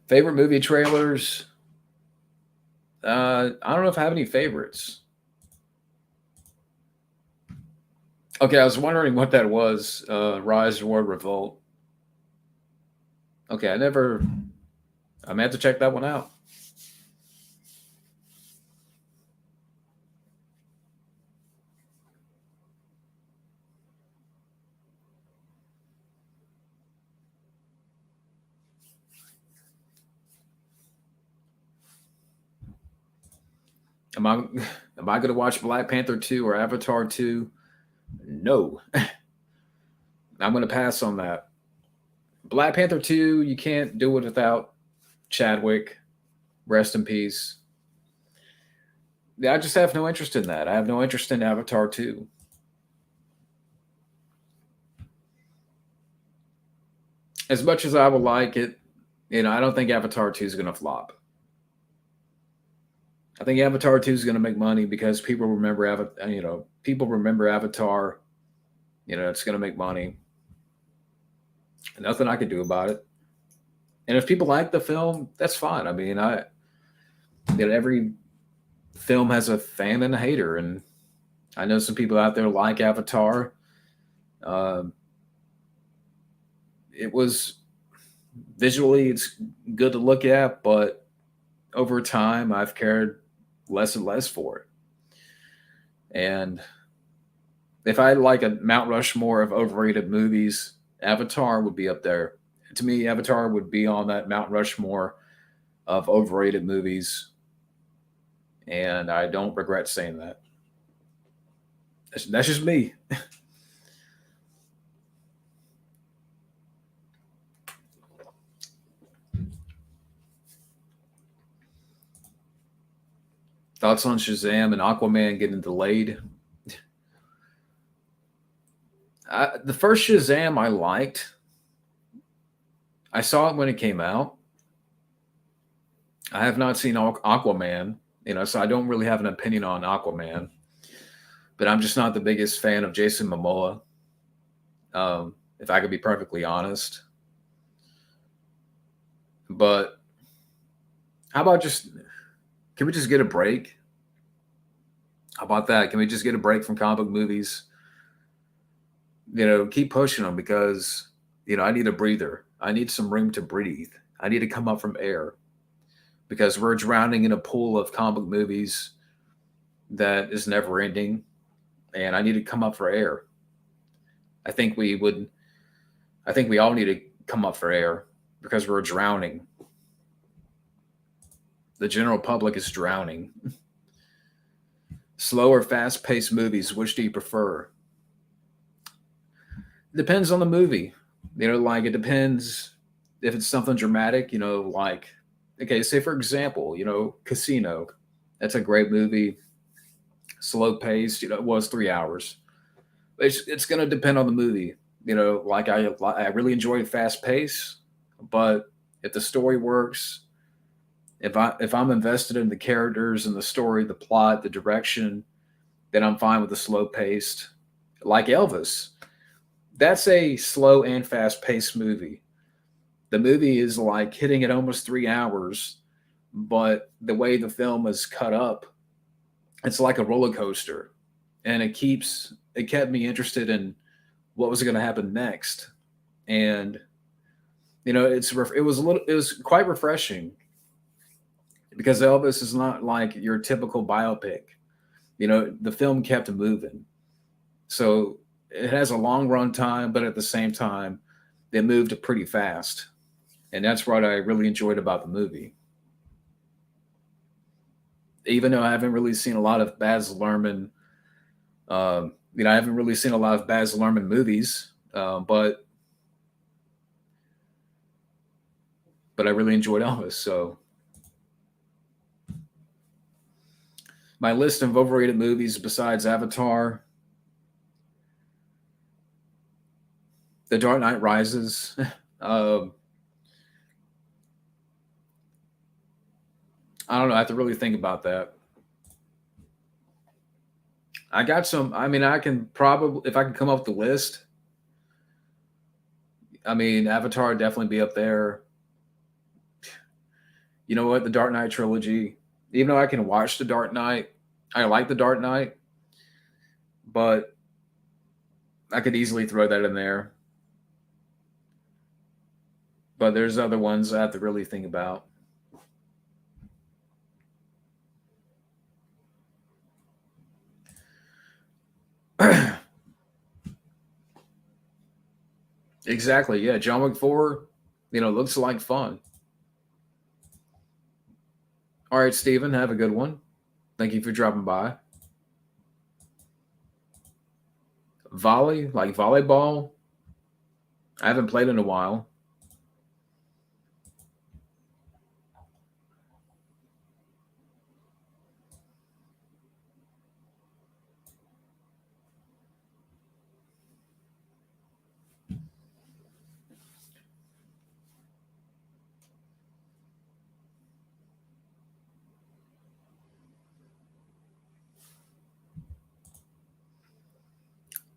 Favorite movie trailers? I don't know if I have any favorites. Okay, I was wondering what that was. Rise, War, Revolt. Okay, I never. I'm gonna have to check that one out. Am I am I gonna watch Black Panther 2 or Avatar 2? No. I'm gonna pass on that. Black Panther 2, you can't do it without Chadwick. Rest in peace. Yeah, I just have no interest in that. I have no interest in Avatar 2. As much as I would like it, I don't think Avatar 2 is gonna flop. I think Avatar 2 is gonna make money because people remember people remember Avatar. It's gonna make money. Nothing I could do about it. And if people like the film, that's fine. I mean, every film has a fan and a hater, and I know some people out there like Avatar. Um, it was visually it's good to look at, but over time I've cared less and less for it. And if I had like a Mount Rushmore of overrated movies, Avatar would be up there. To me, Avatar would be on that Mount Rushmore of overrated movies, and I don't regret saying that. That's just me. Thoughts on Shazam and Aquaman getting delayed? The first Shazam I liked. I saw it when it came out. I have not seen Aquaman, so I don't really have an opinion on Aquaman. But I'm just not the biggest fan of Jason Momoa. If I could be perfectly honest. But how about can we just get a break? How about that? Can we just get a break from comic book movies? Keep pushing them because, I need a breather. I need some room to breathe. I need to come up from air because we're drowning in a pool of comic book movies that is never ending. And I need to come up for air. I think we all need to come up for air because we're drowning. The general public is drowning. Slow or fast paced movies, which do you prefer? Depends on the movie. Like it depends if it's something dramatic, like, okay, say for example, Casino. That's a great movie. Slow paced, it was 3 hours. It's going to depend on the movie. Like I really enjoyed fast pace, but if the story works, if I'm invested in the characters and the story, the plot, the direction, then I'm fine with the slow paced. Like Elvis, that's a slow and fast paced movie. The movie is like hitting at almost 3 hours, but the way the film is cut up, it's like a roller coaster, and it kept me interested in what was going to happen next. And it was quite refreshing because Elvis is not like your typical biopic. The film kept moving. So it has a long run time, but at the same time, it moved pretty fast. And that's what I really enjoyed about the movie. Even though I haven't really seen a lot of Baz Luhrmann, I haven't really seen a lot of Baz Luhrmann movies, but I really enjoyed Elvis. So my list of overrated movies besides Avatar, The Dark Knight Rises. I don't know. I have to really think about that. I got some. I mean, I can probably, if I can come up with the list, I mean, Avatar would definitely be up there. You know what? The Dark Knight trilogy, even though I can watch The Dark Knight, I like The Dark Knight, but I could easily throw that in there. But there's other ones I have to really think about. Exactly. Yeah. John Wick 4, looks like fun. All right, Steven, have a good one. Thank you for dropping by. Volley, like volleyball, I haven't played in a while.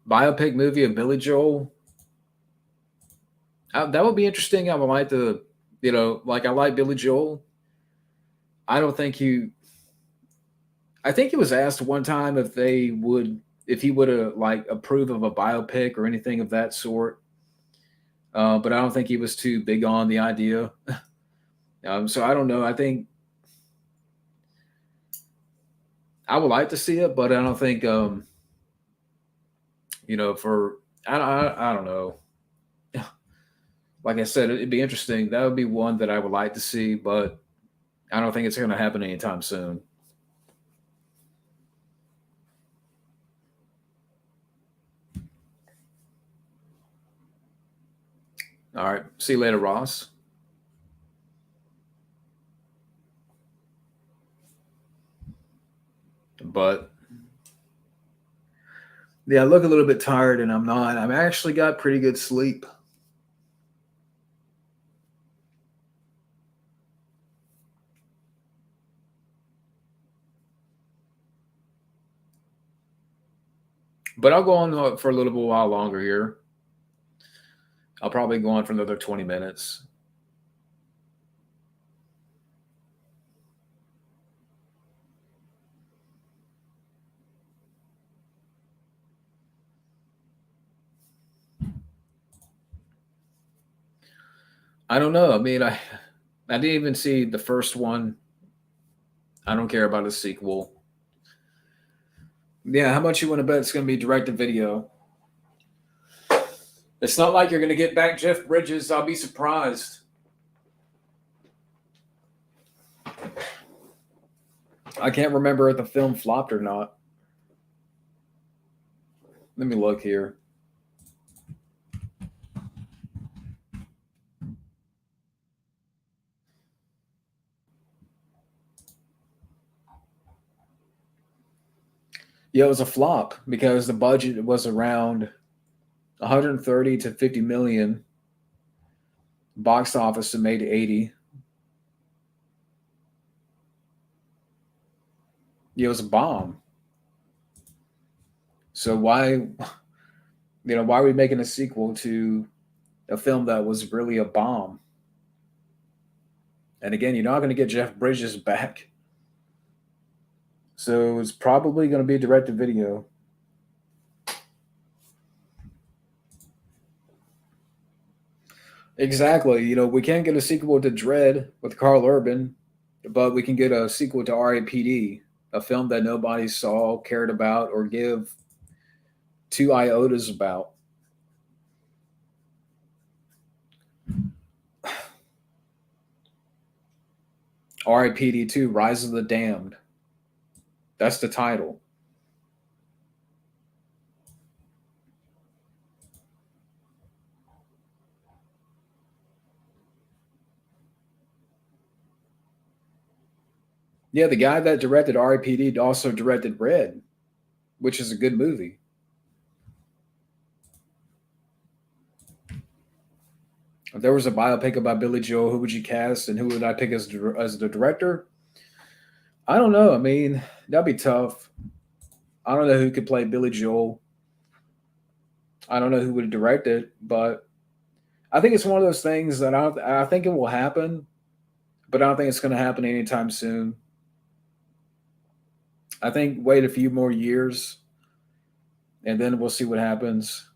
Biopic movie of Billy Joel. That would be interesting. I would like to, like I like Billy Joel. I don't think he. I think he was asked one time if he would like approve of a biopic or anything of that sort. but I don't think he was too big on the idea. So I don't know. I think I would like to see it, but I don't think for I don't know. Like I said, it'd be interesting. That would be one that I would like to see, but I don't think it's going to happen anytime soon. All right. See you later, Ross. But yeah, I look a little bit tired and I'm not. I've actually got pretty good sleep. But I'll go on for a little bit while longer here. I'll probably go on for another 20 minutes. I don't know. I mean, I didn't even see the first one. I don't care about a sequel. Yeah, how much you want to bet it's going to be direct to video? It's not like you're going to get back Jeff Bridges. I'll be surprised. I can't remember if the film flopped or not. Let me look here. Yeah, it was a flop because the budget was around 130 to 50 million. Box office it made 80. Yeah, it was a bomb. So why are we making a sequel to a film that was really a bomb? And again, you're not going to get Jeff Bridges back. So it's probably going to be direct to video. Exactly. We can't get a sequel to Dread with Carl Urban, but we can get a sequel to R.A.P.D., a film that nobody saw, cared about, or give two iotas about. R.I.P.D. 2, Rise of the Damned. That's the title. Yeah, the guy that directed R.I.P.D. also directed Red, which is a good movie. If there was a biopic about Billy Joel, who would you cast and who would I pick as the director? I don't know. I mean, that'd be tough. I don't know who could play Billy Joel. I don't know who would direct it, but I think it's one of those things that I think it will happen, but I don't think it's going to happen anytime soon. I think wait a few more years and then we'll see what happens.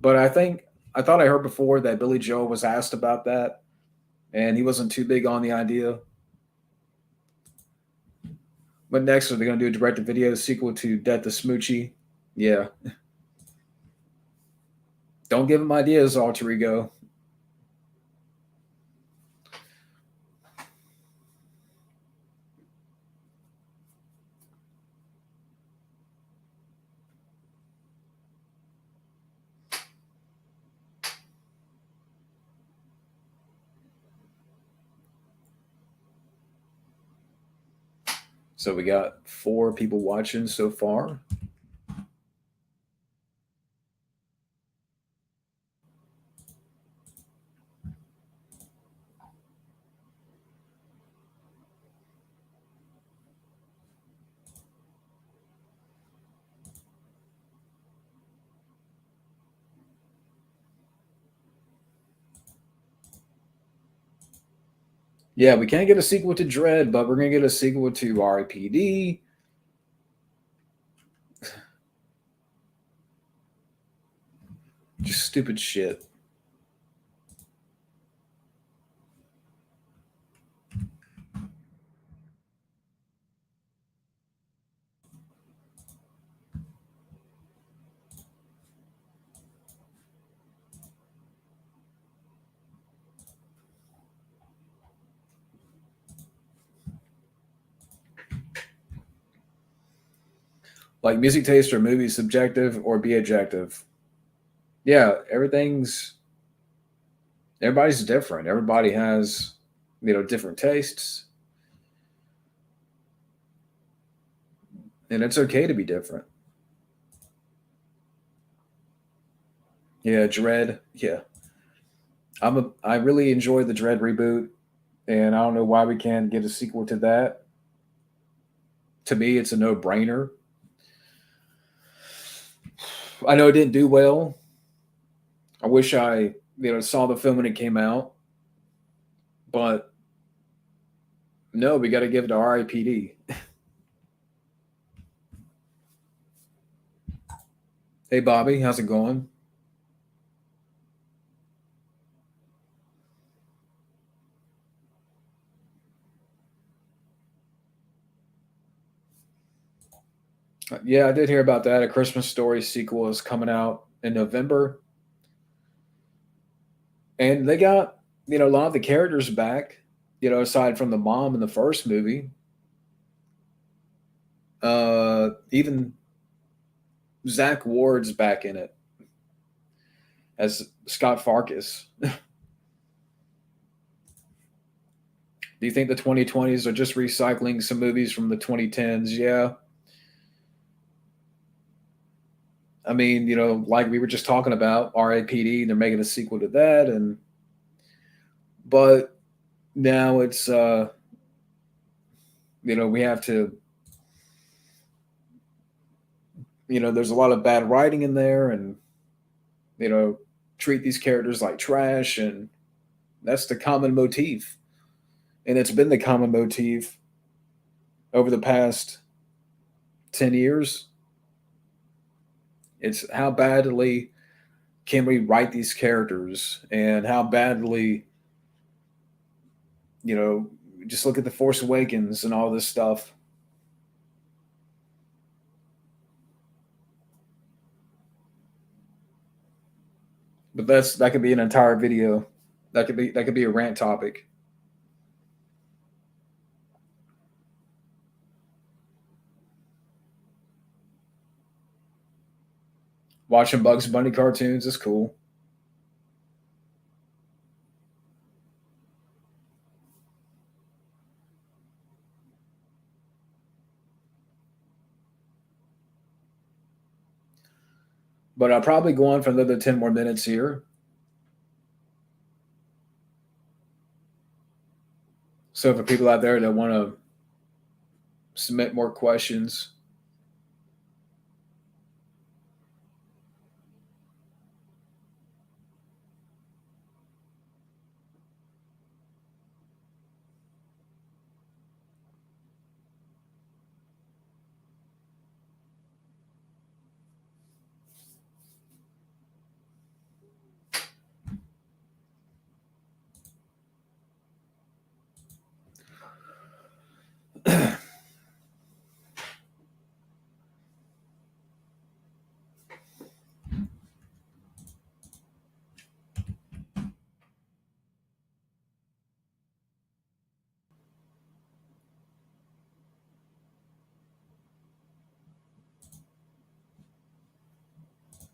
But I thought I heard before that Billy Joel was asked about that and he wasn't too big on the idea. What next? Are they going to do a direct to video sequel to Death to Smoochie? Yeah. Don't give him ideas, alter ego. So we got 4 people watching so far. Yeah, we can't get a sequel to Dread, but we're gonna get a sequel to R.I.P.D. Just stupid shit. Like music taste or movies subjective or be objective. Yeah, everybody's different. Everybody has, different tastes, and it's okay to be different. Yeah, Dread. Yeah, I really enjoyed the Dread reboot, and I don't know why we can't get a sequel to that. To me, it's a no brainer. I know it didn't do well. I wish I saw the film when it came out, but no, we got to give it to R.I.P.D. Hey, Bobby, how's it going? Yeah, I did hear about that. A Christmas Story sequel is coming out in November, and they got a lot of the characters back. Aside from the mom in the first movie, even Zach Ward's back in it as Scott Farkas. Do you think the 2020s are just recycling some movies from the 2010s? Yeah. I mean, like we were just talking about RAPD, they're making a sequel to that, and but now it's we have to there's a lot of bad writing in there, and you know treat these characters like trash, and that's the common motif, and it's been the common motif over the past 10 years. It's how badly can we write these characters, and how badly you know just look at the Force Awakens and all this stuff. But that could be an entire video. That could be a rant topic. Watching Bugs Bunny cartoons is cool. But I'll probably go on for another 10 more minutes here. So for people out there that want to submit more questions,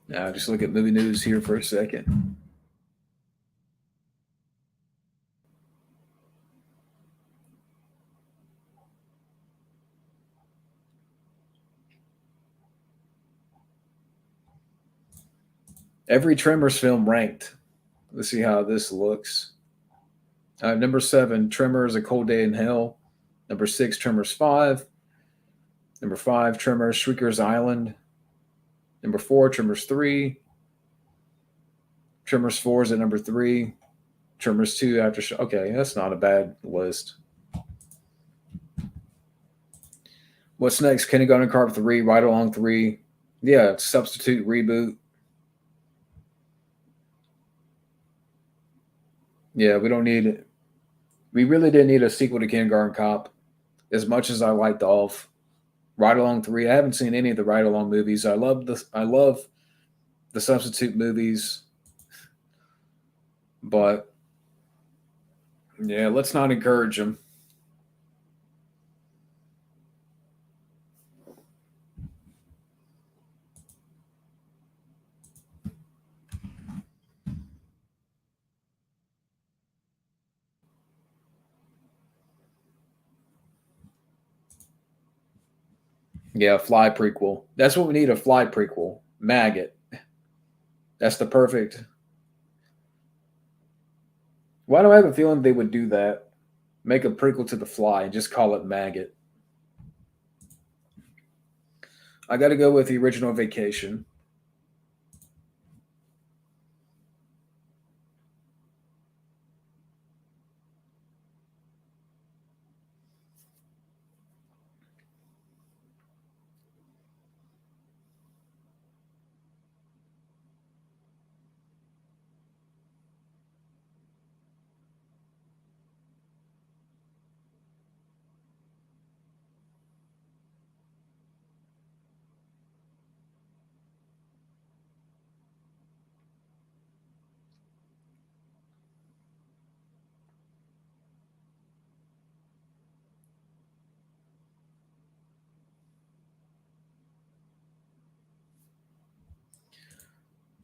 now just look at movie news here for a second. Every Tremors film ranked. Let's see how this looks. Number 7, Tremors: A Cold Day in Hell. Number 6, Tremors 5. Number 5, Tremors: Shrieker's Island. Number 4, Tremors 3. Tremors 4 is at number 3. Tremors 2 after. Okay, that's not a bad list. What's next? Kindergarten Cop 3, Ride Along 3. Yeah, substitute reboot. Yeah, we don't need it. We really didn't need a sequel to Kindergarten Cop. As much as I like Dolph, Ride Along 3. I haven't seen any of the Ride Along movies. I love the substitute movies, but yeah, let's not encourage them. Yeah, Fly prequel. That's what we need, a Fly prequel. Maggot. That's the perfect. Why do I have a feeling they would do that? Make a prequel to The Fly and just call it Maggot. I got to go with the original Vacation.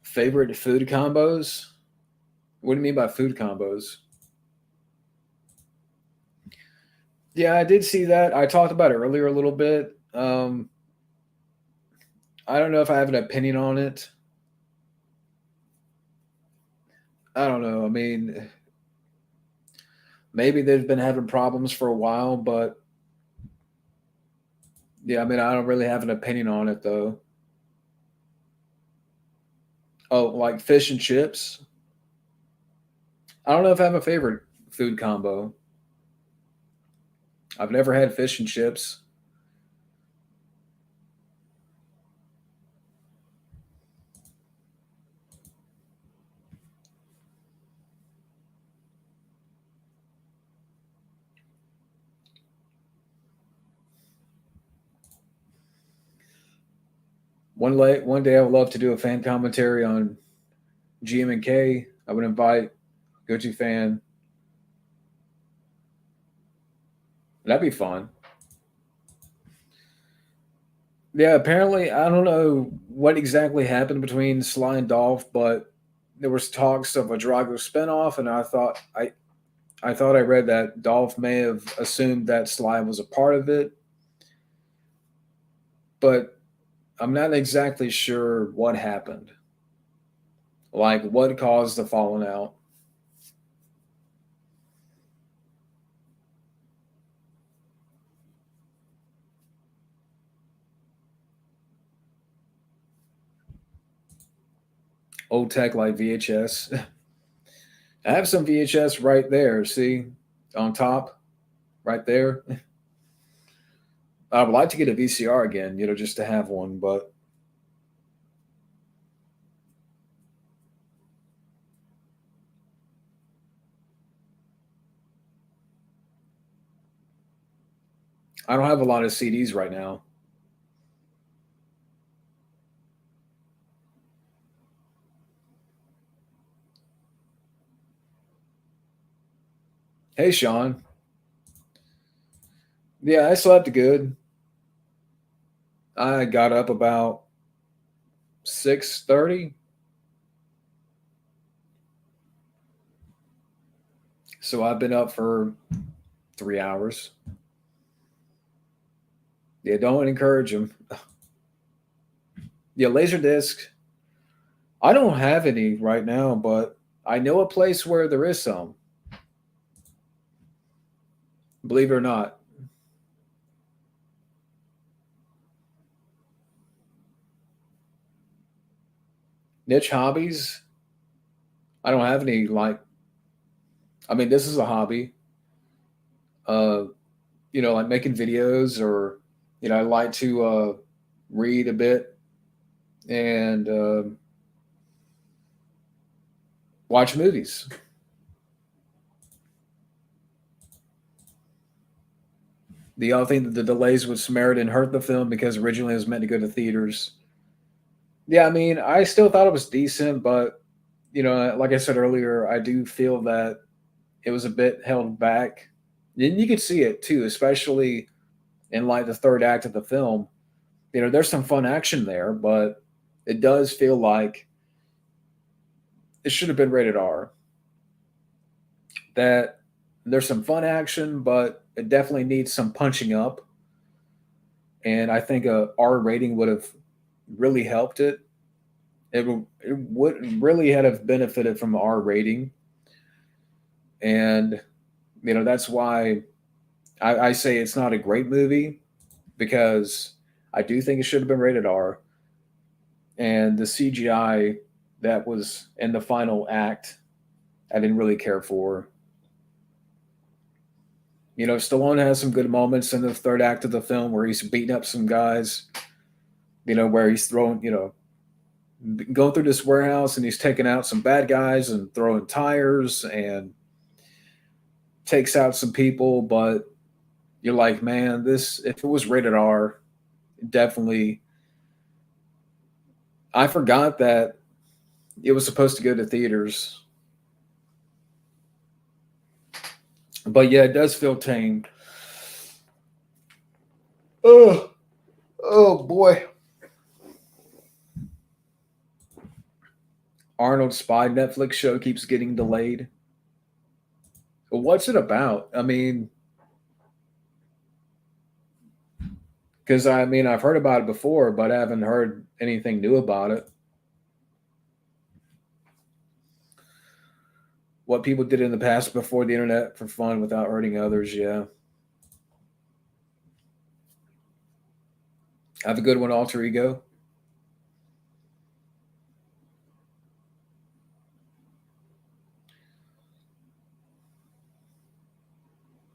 Favorite food combos? What do you mean by food combos? Yeah, I did see that. I talked about it earlier a little bit. I don't know if I have an opinion on it. I don't know. I mean, maybe they've been having problems for a while, but yeah, I mean, I don't really have an opinion on it though. Oh, like fish and chips? I don't know if I have a favorite food combo. I've never had fish and chips. One day I would love to do a fan commentary on GM&K. I would invite Gucci fan. That'd be fun. Yeah, apparently I don't know what exactly happened between Sly and Dolph, but there was talks of a Drago spinoff, and I thought I read that Dolph may have assumed that Sly was a part of it, but I'm not exactly sure what happened. Like what caused the falling out. Old tech like VHS. I have some VHS right there. See, on top, right there. I would like to get a VCR again, just to have one, but I don't have a lot of CDs right now. Hey, Sean. Yeah, I slept good. I got up about 6:30, so I've been up for 3 hours. Yeah, don't encourage them. Yeah, Laserdisc. I don't have any right now, but I know a place where there is some. Believe it or not, niche hobbies. I don't have any. Like, I mean, this is a hobby. Uh, like making videos, or I like to read a bit and watch movies. The other thing that the delays with Samaritan hurt the film because originally it was meant to go to theaters. Yeah, I mean, I still thought it was decent, but like I said earlier, I do feel that it was a bit held back. And you could see it too, especially in like the third act of the film. There's some fun action there, but it does feel like it should have been rated R. That there's some fun action, but it definitely needs some punching up. and I think a R rating would have really helped it. It would really have benefited from an R rating, and that's why I say it's not a great movie, because I do think it should have been rated R, and the CGI that was in the final act, I didn't really care for. Stallone has some good moments in the third act of the film where he's beating up some guys, where he's throwing, going through this warehouse and he's taking out some bad guys and throwing tires and takes out some people. But you're like, man, this, if it was rated R, definitely. I forgot that it was supposed to go to theaters. But yeah, it does feel tame. Oh, oh boy. Arnold's Spy Netflix show keeps getting delayed. What's it about? I mean, because I've heard about it before, but I haven't heard anything new about it. What people did in the past before the internet for fun without hurting others, yeah. Have a good one, Alter Ego.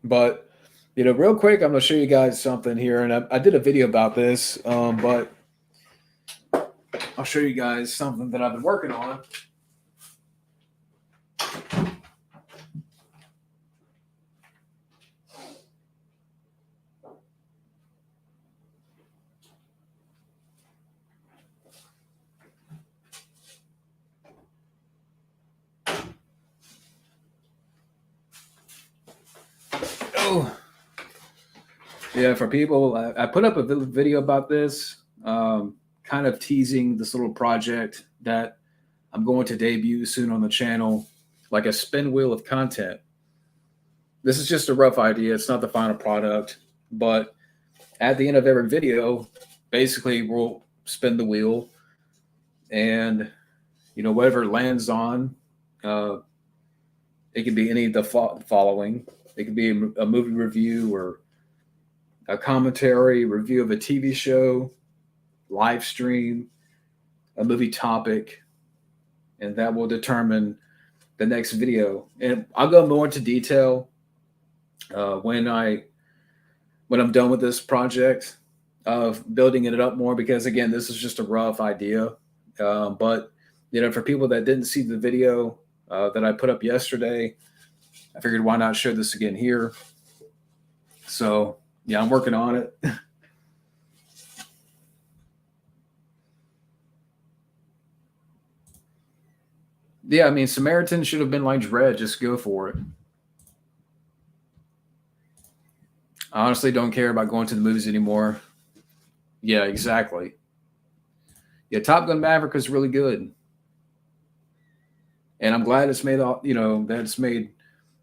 But real quick, I'm going to show you guys something here, and I did a video about this, but I'll show you guys something that I've been working on. Oh, yeah, for people, I put up a video about this, kind of teasing this little project that I'm going to debut soon on the channel, like a spin wheel of content. This is just a rough idea. It's not the final product, but at the end of every video, basically we'll spin the wheel, and whatever it lands on, uh, it could be any of the following. It could be a movie review or a commentary, review of a TV show, live stream, a movie topic, and that will determine the next video. And I'll go more into detail when I'm done with this project of building it up more, because again, this is just a rough idea. But for people that didn't see the video that I put up yesterday, I figured why not show this again here. So yeah, I'm working on it. Yeah, Samaritan should have been like Dredd. Just go for it. I honestly don't care about going to the movies anymore. Yeah, exactly. Yeah, Top Gun Maverick is really good, and I'm glad it's made all. That it's made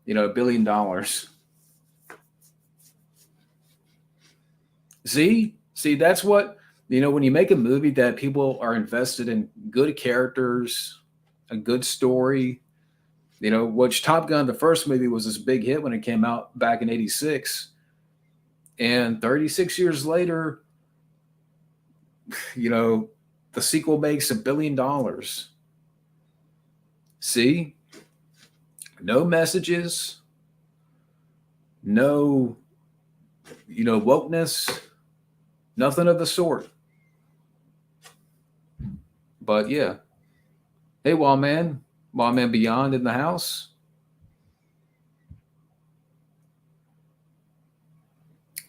$1 billion. See, that's what when you make a movie that people are invested in, good characters, a good story. Which Top Gun, the first movie, was this big hit when it came out back in '86, and 36 years later, the sequel makes $1 billion. See, no messages, no, wokeness, nothing of the sort. But yeah, hey, Wildman Beyond in the house.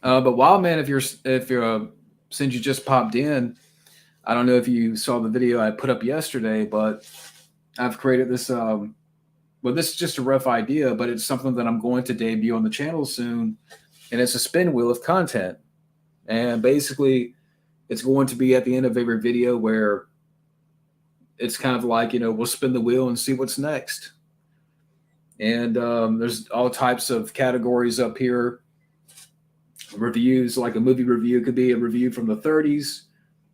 But Wildman, if you're since you just popped in, I don't know if you saw the video I put up yesterday, but I've created this. Well, this is just a rough idea, but it's something that I'm going to debut on the channel soon, and it's a spin wheel of content. And basically, it's going to be at the end of every video where it's kind of like, we'll spin the wheel and see what's next. And there's all types of categories up here, reviews. Like a movie review could be a review from the 30s,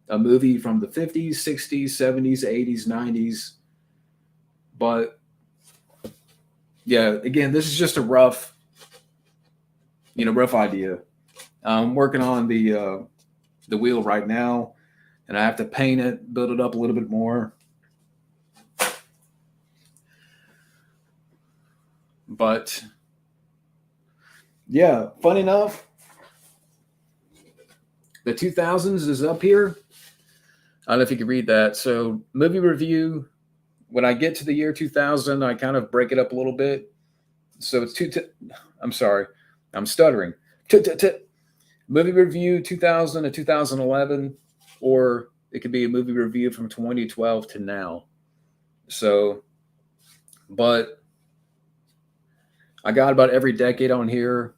a movie from the 50s, 60s, 70s, 80s, 90s. But yeah, again, this is just a rough idea. I'm working on the wheel right now, and I have to paint it, build it up a little bit more. But yeah, fun enough, the 2000s is up here. I don't know if you can read that. So, movie review. When I get to the year 2000, I kind of break it up a little bit. So it's I'm sorry, I'm stuttering. Movie review 2000 to 2011, or it could be a movie review from 2012 to now. So, but I got about every decade on here.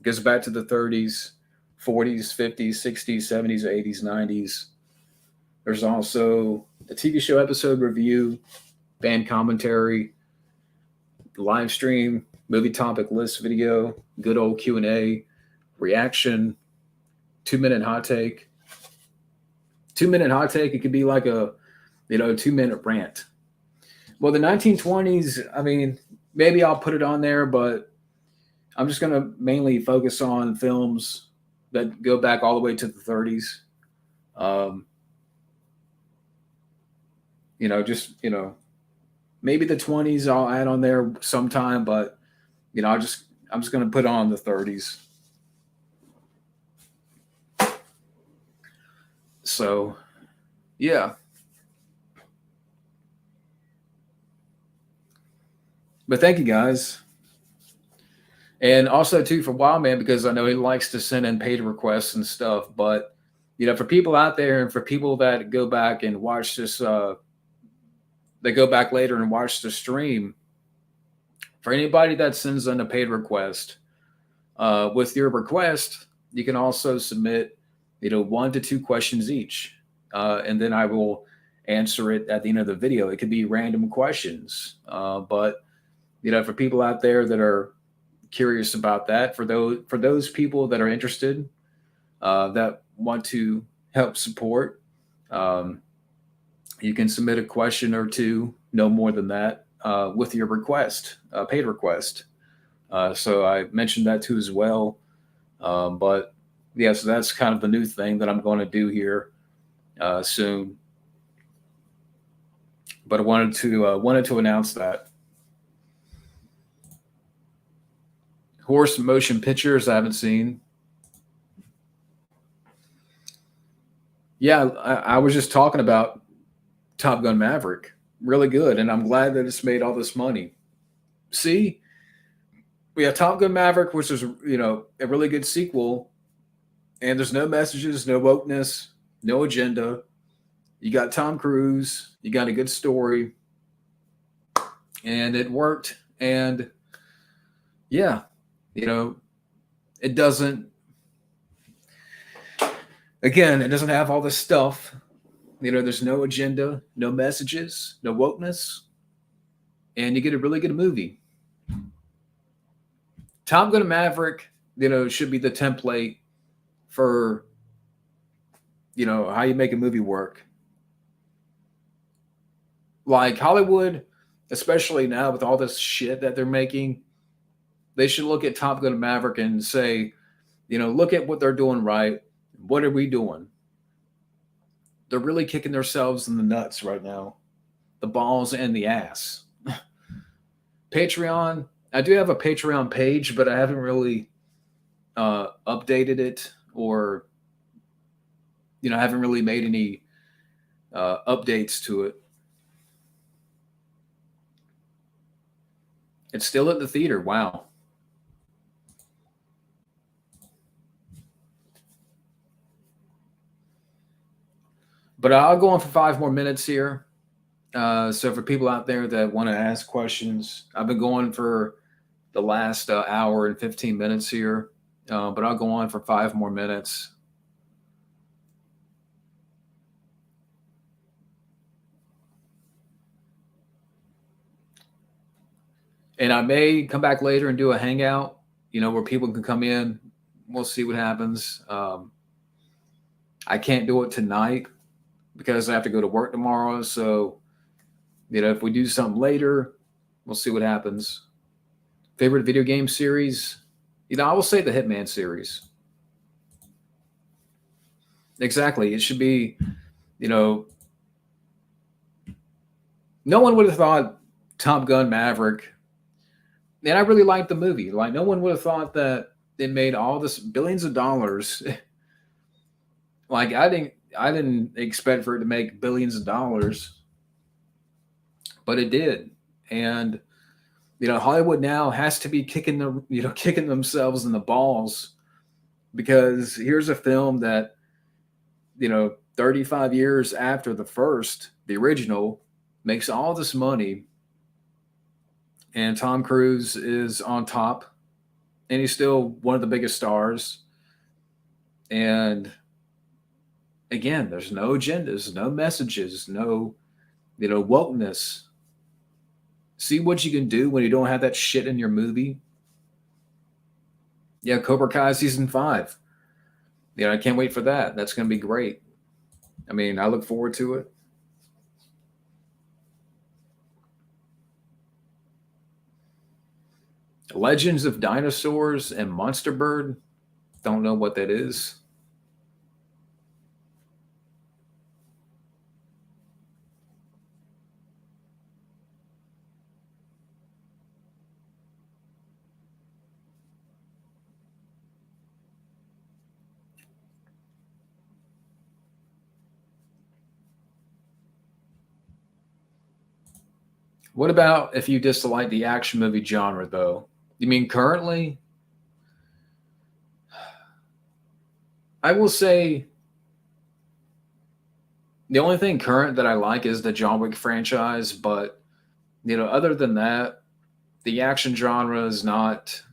It goes back to the 30s, 40s, 50s, 60s, 70s, 80s, 90s. There's also the TV show episode review, band commentary, live stream, movie topic list video, good old Q&A, reaction, 2-minute hot take. 2-minute hot take, it could be like a 2-minute rant. Well, the 1920s, I mean, maybe I'll put it on there, but I'm just going to mainly focus on films that go back all the way to the 30s. Maybe the 20s I'll add on there sometime, but I'm just going to put on the 30s. So, yeah. But thank you guys. And also too for Wildman, because I know he likes to send in paid requests and stuff. But for people out there and for people that go back and watch this, they go back later and watch the stream. For anybody that sends in a paid request, with your request, you can also submit, 1 to 2 questions each, and then I will answer it at the end of the video. It could be random questions, but for people out there that are curious about that, for those people that are interested, that want to help support, you can submit a question or two, no more than that, with your request, paid request. So I mentioned that too as well. But yeah, so that's kind of the new thing that I'm going to do here soon. But I wanted to announce that. Horse motion pictures I haven't seen. Yeah, I was just talking about Top Gun Maverick. Really good, and I'm glad that it's made all this money. See, we have Top Gun Maverick, which is a really good sequel, and there's no messages, no wokeness, no agenda. You got Tom Cruise, you got a good story, and it worked. And yeah, it doesn't. Again, it doesn't have all this stuff. There's no agenda, no messages, no wokeness, and you get a really good movie. Top Gun Maverick, should be the template for, how you make a movie work. Like Hollywood, especially now with all this shit that they're making, they should look at Top Gun Maverick and say, look at what they're doing right. What are we doing? They're really kicking themselves in the nuts right now. The balls and the ass. Patreon. I do have a Patreon page, but I haven't really updated it, or I haven't really made any updates to it. It's still at the theater. Wow. But I'll go on for 5 more minutes here. So for people out there that want to ask questions, I've been going for the last hour and 15 minutes here, but I'll go on for 5 more minutes. And I may come back later and do a hangout, where people can come in, we'll see what happens. I can't do it tonight because I have to go to work tomorrow. So, if we do something later, we'll see what happens. Favorite video game series? I will say the Hitman series. Exactly. It should be, you know, no one would have thought Top Gun Maverick, and I really liked the movie. Like, no one would have thought that it made all this billions of dollars. Like, I didn't expect for it to make billions of dollars, but it did. And Hollywood now has to be kicking kicking themselves in the balls because here's a film that 35 years after the first, the original, makes all this money, and Tom Cruise is on top, and he's still one of the biggest stars. And again, there's no agendas, no messages, no wokeness. See what you can do when you don't have that shit in your movie. Yeah, Cobra Kai season 5. I can't wait for that. That's going to be great. I mean, I look forward to it. Legends of Dinosaurs and Monster Bird. Don't know what that is. What about if you dislike the action movie genre, though? You mean currently? I will say the only thing current that I like is the John Wick franchise, but other than that, the action genre is not.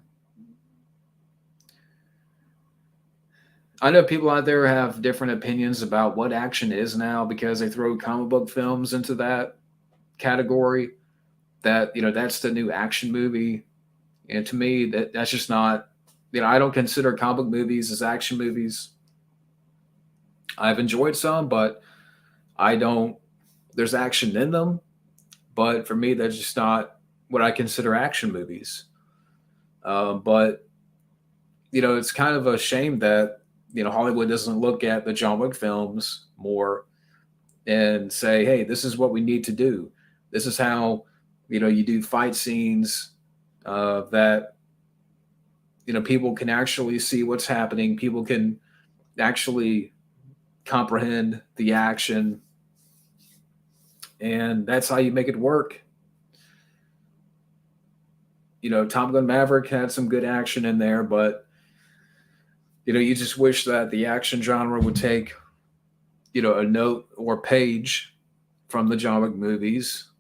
I know people out there have different opinions about what action is now because they throw comic book films into that category. That that's the new action movie, and to me that's just not. I don't consider comic book movies as action movies. I've enjoyed some, but I don't. There's action in them, but for me, that's just not what I consider action movies. But it's kind of a shame that Hollywood doesn't look at the John Wick films more and say, "Hey, this is what we need to do. This is how you do fight scenes that people can actually see what's happening. People can actually comprehend the action, and that's how you make it work." Top Gun Maverick had some good action in there, but you just wish that the action genre would take a note or page from the John Wick movies.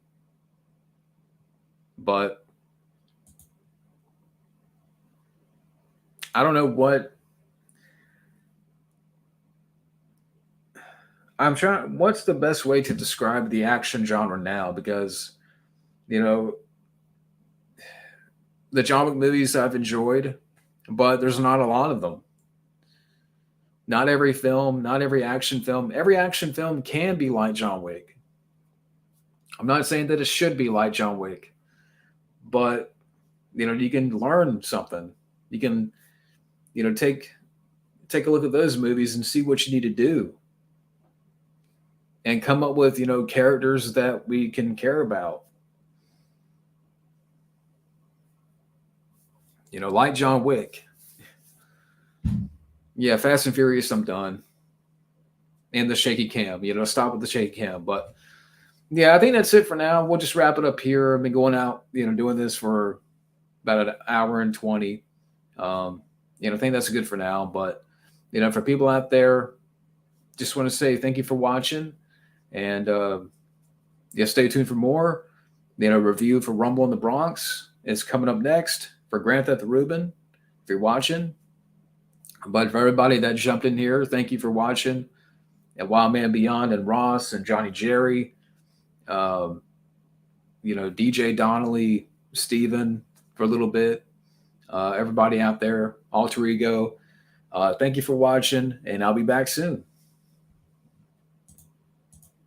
But I don't know what I'm trying. What's the best way to describe the action genre now? Because you know the John Wick movies I've enjoyed, but there's not a lot of them. Not every film, not every action film can be like John Wick. I'm not saying that it should be like John Wick, but you can learn something. You can take a look at those movies and see what you need to do and come up with characters that we can care about. Like John Wick. Yeah, Fast and Furious, I'm done. And the shaky cam, stop with the shaky cam. But yeah, I think that's it for now. We'll just wrap it up here. I've been going out, doing this for about an hour and 20. I think that's good for now. But for people out there, just want to say thank you for watching, and yeah, stay tuned for more. Review for Rumble in the Bronx is coming up next for Grand Theft Ruben. If you're watching, but for everybody that jumped in here, thank you for watching. And Wild Man Beyond and Ross and Johnny Jerry, um, DJ Donnelly, Steven for a little bit, everybody out there, Alter Ego. Thank you for watching, and I'll be back soon.